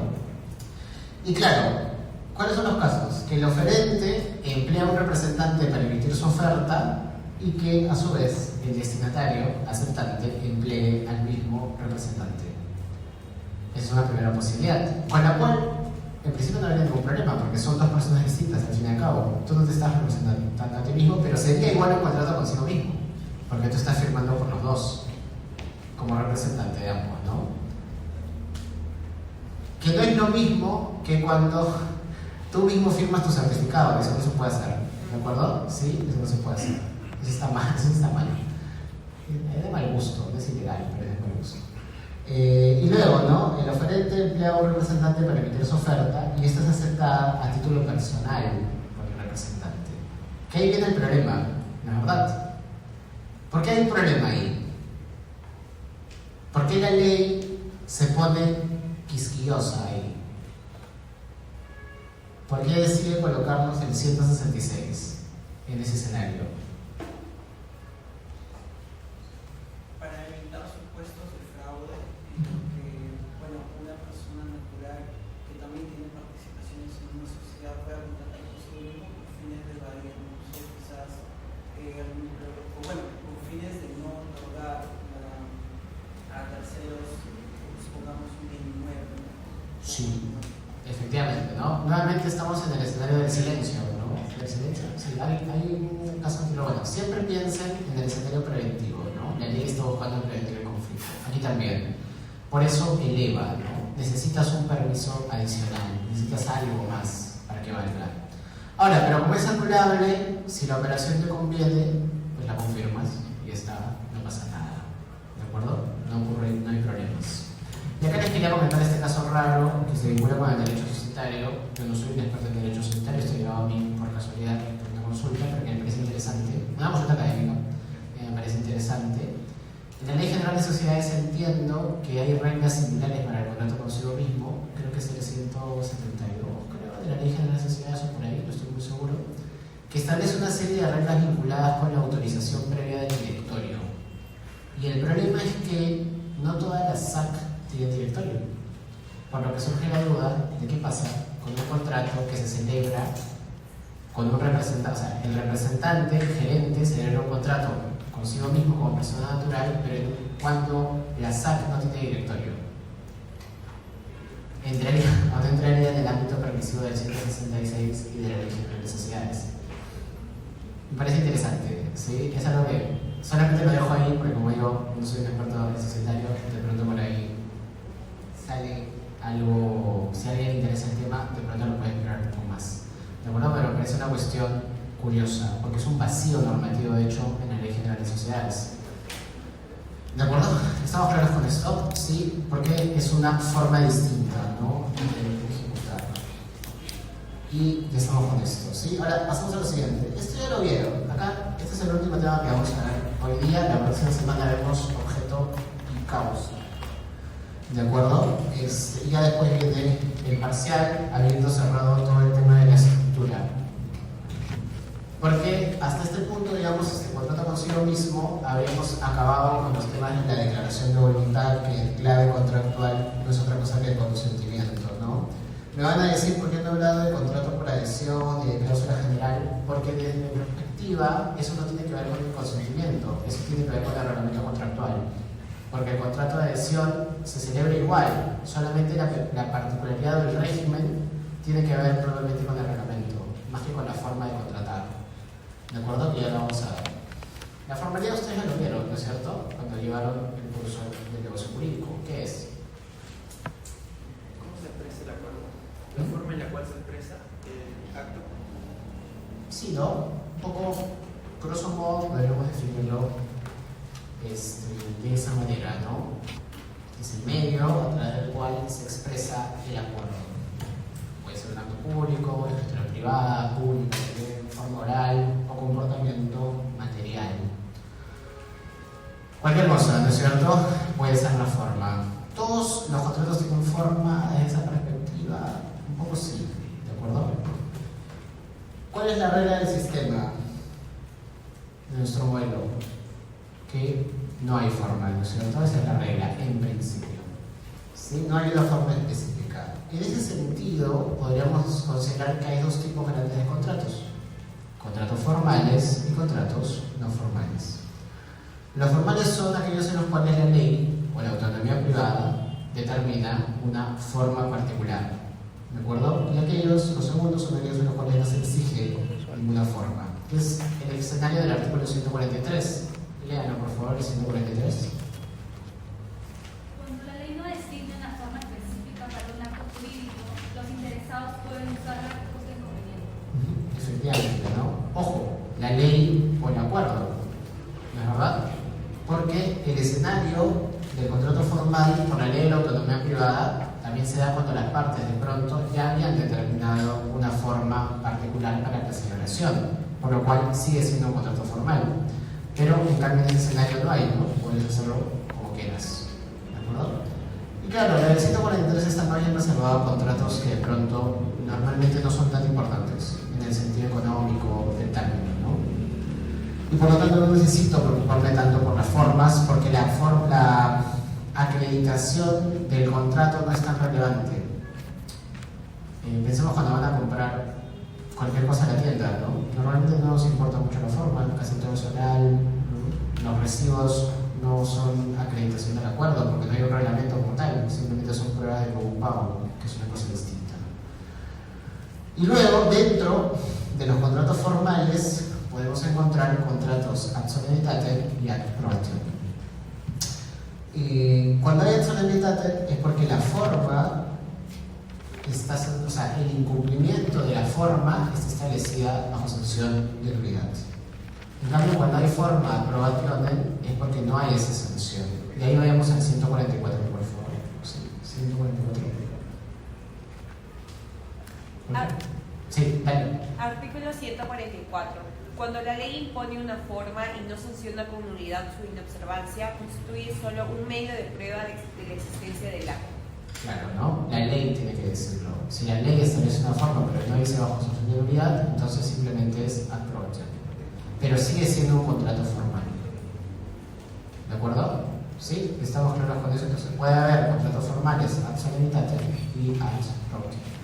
Y claro, ¿cuáles son los casos? Que el oferente emplea a un representante para emitir su oferta y que a su vez el destinatario aceptante emplee al mismo representante. Esa es una primera posibilidad, con la cual en principio no habría ningún problema, porque son dos personas distintas al fin y al cabo. Tú no te estás representando a ti mismo, pero sería igual un contrato consigo mismo, porque tú estás firmando por los dos como representante de ambos, ¿no? Que no es lo mismo que cuando tú mismo firmas tu certificado. Eso no se puede hacer, ¿de acuerdo? Sí, eso no se puede hacer. Eso está mal, eso está mal. Es de mal gusto, no es ilegal, pero es de mal gusto. Y luego, ¿no? El oferente emplea a un representante para emitir su oferta y esta es aceptada a título personal por el representante. Que ahí viene el problema, ¿no es verdad? ¿Por qué hay un problema ahí? ¿Por qué la ley se pone quisquillosa ahí? ¿Por qué decide colocarnos el 166 en ese escenario? Para evitar supuestos de fraude, que bueno, una persona natural que también tiene participaciones en una sociedad pueda contratar consigo mismo por fines de evadir, quizás o bueno, por fines de no otorgar a terceros, supongamos, un bien inmueble. Sí, efectivamente, ¿no? Nuevamente estamos en el escenario del silencio, ¿no? ¿El silencio? Sí, hay un caso, pero bueno, siempre piensen en el escenario preventivo, ¿no? La ley está buscando prevenir el conflicto. Aquí también. Por eso eleva, ¿no? Necesitas un permiso adicional, necesitas algo más para que valga. Ahora, pero como es anulable, si la operación te conviene, pues la confirmas y está, no pasa nada. ¿De acuerdo? No ocurre, no hay problemas. Y acá les quería comentar este caso raro que se vincula con el derecho societario. Yo no soy un experto en derecho societario, estoy llevado a mí por casualidad por una consulta, porque me parece interesante, una consulta académica, me parece interesante. En la Ley General de Sociedades entiendo que hay reglas similares para el contrato consigo mismo, creo que es el 172, creo, de la Ley General de Sociedades o por ahí, no estoy muy seguro, que establece una serie de reglas vinculadas con la autorización previa del directorio. Y el problema es que no todas las SAC tienen directorio, por lo que surge la duda de qué pasa con un contrato que se celebra con un representante, o sea, el representante, el gerente, celebra un contrato consigo mismo como persona natural, pero cuando la SAC no tiene directorio. ¿Entraría o no entraría en el ámbito permisivo del 166 y de la Ley General de Sociedades? Me parece interesante, ¿sí? Es algo que solamente lo dejo ahí porque, como digo, no soy un experto en societario, de pronto por ahí sale algo, si a alguien le interesa el tema, de pronto lo puede explorar un poco más. ¿De acuerdo? Pero me parece una cuestión curiosa, porque es un vacío normativo, de hecho, en la Ley General de Sociedades. ¿De acuerdo? ¿Estamos claros con esto? Sí, porque es una forma distinta, ¿no?, de ejecutar. Y ya estamos con esto, ¿sí? Ahora pasamos a lo siguiente. Esto ya lo vieron. Acá, este es el último tema que vamos a ver hoy día. La próxima semana vemos objeto y causa. ¿De acuerdo? Y ya después viene el parcial, habiendo cerrado todo el tema de la estructura. Porque hasta este punto, digamos, este contrato consigo mismo, habíamos acabado con los temas de la declaración de voluntad, que en clave contractual no es otra cosa que el consentimiento, ¿no? Me van a decir por qué no he hablado de contrato por adhesión y de cláusula general, porque desde mi perspectiva eso no tiene que ver con el consentimiento, eso tiene que ver con el reglamento contractual. Porque el contrato de adhesión se celebra igual, solamente la particularidad del régimen tiene que ver probablemente con el reglamento, más que con la forma de contratar. ¿De acuerdo? Que ya lo vamos a ver. La formalidad ustedes ya lo vieron, ¿no es cierto? Cuando llevaron el curso de negocio jurídico. ¿Qué es? ¿Cómo se expresa el acuerdo? ¿La forma en la cual se expresa el acto? Sí, ¿no? Un poco, grosso modo, podríamos definirlo de esa manera, ¿no? Es el medio a través del cual se expresa el acuerdo. Puede ser un acto público, escritura privada, pública, forma oral o comportamiento material. Cualquier cosa, ¿no es cierto? Puede ser la forma. Todos los contratos tienen forma desde esa perspectiva un poco simple, ¿de acuerdo? ¿Cuál es la regla del sistema de nuestro modelo? Que no hay forma, ¿no es cierto? Esa es la regla, en principio. ¿Sí? No hay una forma específica. En ese sentido, podríamos considerar que hay dos tipos grandes de contratos. Contratos formales y contratos no formales. Los formales son aquellos en los cuales la ley o la autonomía privada determina una forma particular, ¿de acuerdo? Y aquellos, los segundos, son aquellos en los cuales no se exige ninguna forma. Es el escenario del artículo 143. Léanlo, por favor, el 143. Cuando la ley no designa una forma específica para un acto jurídico, los interesados pueden usarla a costo inconveniente. Efectivamente, ¿no? Ojo, la ley o el acuerdo, ¿no es verdad? Porque el escenario del contrato formal por la ley de la autonomía privada también se da cuando las partes de pronto ya habían determinado una forma particular para la celebración, por lo cual sigue siendo un contrato formal. Pero en cambio en ese escenario no hay, ¿no? Puedes hacerlo como quieras, ¿de acuerdo? Y claro, la del 143 está más bien reservada a contratos que de pronto normalmente no son tan importantes en el sentido económico del término, ¿no? Y por lo tanto no necesito preocuparme tanto por las formas, porque la acreditación del contrato no es tan relevante. Pensemos cuando van a comprar cualquier cosa en la tienda, ¿no? Normalmente no nos importa mucho la forma, casi todo es oral, ¿no? Los recibos no son acreditación del acuerdo, porque no hay un reglamento como tal, simplemente son pruebas de común pago, que es una cosa distinta. Y luego, dentro de los contratos formales, podemos encontrar contratos ad solemnitatem y ad probationem. Cuando hay ad solemnitatem es porque la forma o sea, el incumplimiento de la forma está establecida bajo sanción de nulidad. En cambio, cuando hay forma ad probationem es porque no hay esa sanción. Y ahí vayamos al 144, por favor. Sí, 144. Sí, dale. Artículo 144. Cuando la ley impone una forma y no sanciona con nulidad su inobservancia, constituye solo un medio de prueba de la existencia del acto. Claro, ¿no? La ley tiene que decirlo. Si la ley establece una forma pero no dice bajo sanción de nulidad, entonces simplemente es ad probationem. Pero sigue siendo un contrato formal. ¿De acuerdo? ¿Sí? ¿Estamos claros con eso? Entonces puede haber contratos formales ad solemnitatem y ad probationem.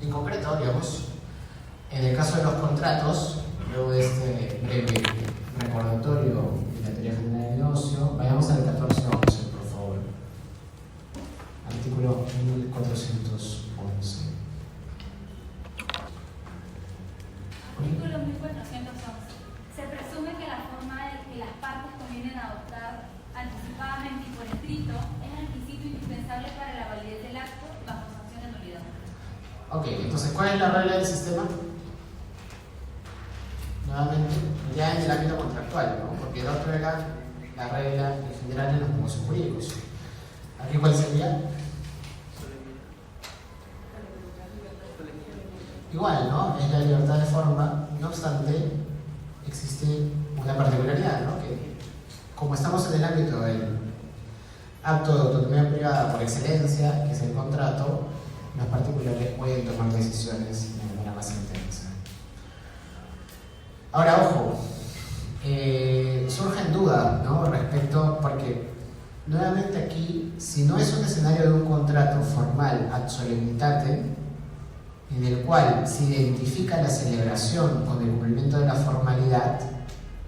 En concreto, digamos, en el caso de los contratos, luego de este breve recordatorio de la teoría general del negocio, vayamos al 14.11, por favor. Artículo 1411. Artículo 1411. Se presume que la forma que las partes convienen adoptar anticipadamente y por escrito es requisito indispensable para la validez del acto bajo sanción de nulidad. Ok, entonces, ¿cuál es la regla del sistema? Nuevamente, ya en el ámbito contractual, ¿no? Porque el otro era la regla en general en los negocios jurídicos. ¿Aquí cuál sería? Igual, ¿no? Es la libertad de forma, no obstante, existe una particularidad, ¿no? Que como estamos en el ámbito del acto de autonomía privada por excelencia, que es el contrato, los particulares pueden tomar decisiones de manera más intensa. Ahora, ojo, surgen dudas, ¿no? Respecto, porque nuevamente aquí, si no es un escenario de un contrato formal ad solemnitatem, en el cual se identifica la celebración con el cumplimiento de la formalidad,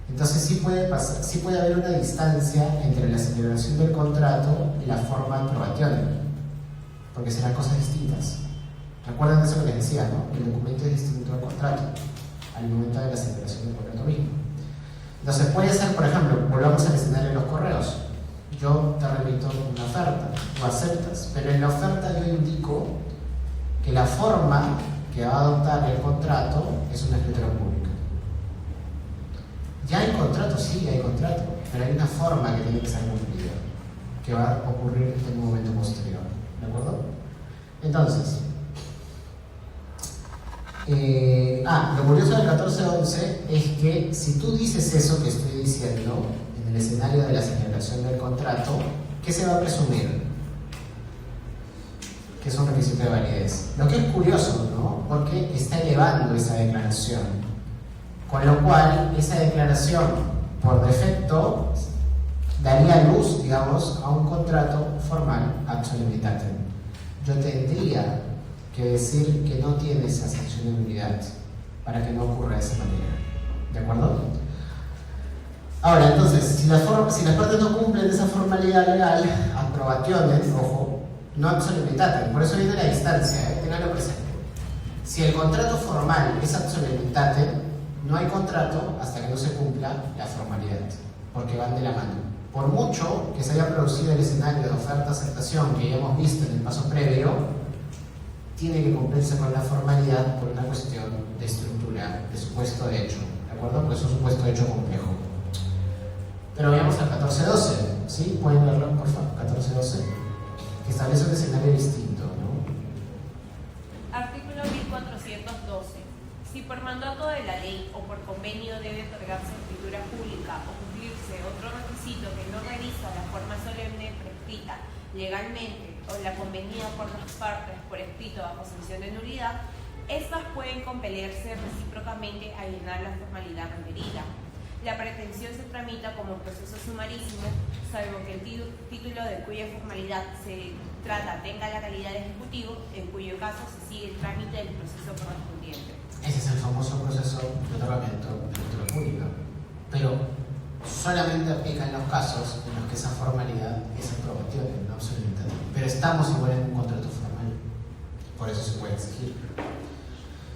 entonces sí puede haber una distancia entre la celebración del contrato y la forma probationem, porque serán cosas distintas. Recuerden eso que les decía, ¿no? El documento es distinto al contrato al momento de la celebración del contrato mismo. Entonces puede ser, por ejemplo, volvamos al escenario de los correos. Yo te remito una oferta, tú aceptas, pero en la oferta yo indico que la forma que va a adoptar el contrato es una escritura pública. Ya hay contrato, sí, hay contrato, pero hay una forma que tiene que ser cumplida, que va a ocurrir en un momento posterior. ¿De acuerdo? Entonces, lo curioso del 1411 es que si tú dices eso que estoy diciendo en el escenario de la celebración del contrato, ¿qué se va a presumir? Que es un requisito de validez. Lo que es curioso, ¿no? Porque está elevando esa declaración. Con lo cual, esa declaración, por defecto, daría luz, digamos, a un contrato formal ad solemnitatem. Yo tendría que decir que no tiene esa sanción de nulidad para que no ocurra de esa manera. ¿De acuerdo? Ahora, entonces, si las partes no cumplen esa formalidad legal, approbationem, ojo, no ad solemnitatem, por eso viene la distancia, tenganlo presente. Si el contrato formal es ad solemnitatem, no hay contrato hasta que no se cumpla la formalidad, porque van de la mano. Por mucho que se haya producido el escenario de oferta-aceptación que ya hemos visto en el paso previo, tiene que cumplirse con la formalidad por una cuestión de estructura, de supuesto de hecho, ¿de acuerdo? Porque es un supuesto de hecho complejo. Pero veamos al 1412, ¿sí? ¿Pueden verlo, por favor? 1412, que establece un escenario distinto, ¿no? Artículo 1412. Si por mandato de la ley o por convenio debe otorgarse escritura pública o cumplirse otro requisito que no revisa la forma solemne prescrita legalmente o la convenida por las partes por escrito bajo sanción de nulidad, estas pueden compelerse recíprocamente a llenar la formalidad requerida. La pretensión se tramita como proceso sumarísimo, salvo que el título de cuya formalidad se trata tenga la calidad de ejecutivo, en cuyo caso se sigue el trámite del proceso correspondiente. Ese es el famoso proceso de otorgamiento de escritura pública, pero solamente aplica en los casos en los que esa formalidad es approbationem, no absolutamente. Pero estamos igual en un contrato formal, por eso se puede exigir.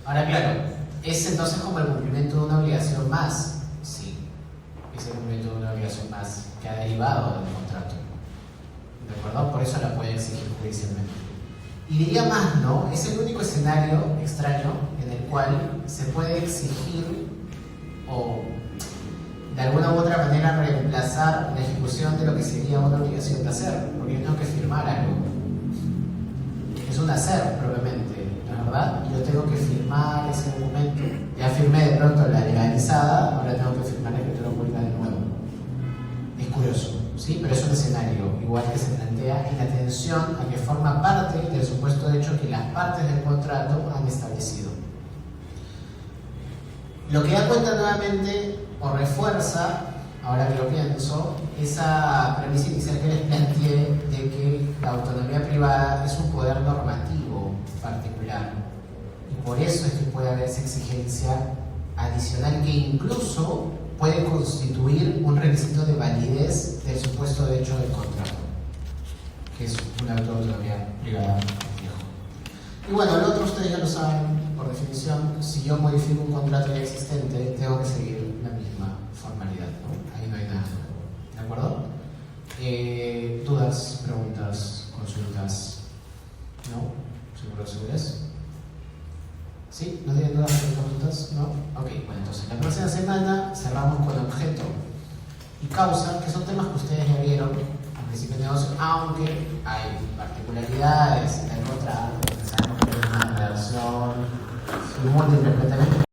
Ahora, claro, ¿es entonces como el cumplimiento de una obligación más? Sí, es el cumplimiento de una obligación más que ha derivado del contrato. ¿De acuerdo? Por eso la puede exigir judicialmente. Y diría más, ¿no? Es el único escenario extraño en el cual se puede exigir o de alguna u otra manera reemplazar la ejecución de lo que sería una obligación de hacer, porque yo tengo que firmar algo. Es un hacer propiamente, ¿no es verdad? Y yo tengo que firmar ese documento. Ya firmé de pronto la legalizada, ahora tengo que firmar la escritura pública de nuevo. Es curioso, ¿sí? Pero es un escenario igual que se plantea en atención a que forma parte del supuesto hecho que las partes del contrato han establecido. Lo que da cuenta nuevamente o refuerza, ahora que lo pienso, esa premisa inicial que les planteé de que la autonomía privada es un poder normativo particular y por eso es que puede haber esa exigencia adicional que incluso puede constituir un requisito de validez del supuesto de hecho del contrato, que es una autonomía privada. Y bueno, lo otro ustedes ya lo saben, por definición, si yo modifico un contrato ya existente, tengo que seguir la misma formalidad, ¿no? Ahí no hay nada nuevo. ¿De acuerdo? ¿Dudas, preguntas, consultas? ¿No? ¿Seguro, seguros? ¿Sí? ¿No tienen dudas o preguntas? ¿No? Ok, bueno, entonces la próxima semana cerramos con objeto y causa, que son temas que ustedes ya vieron al principio de negocio, aunque hay particularidades en el contrato, sabemos que es una relación múltiple completamente.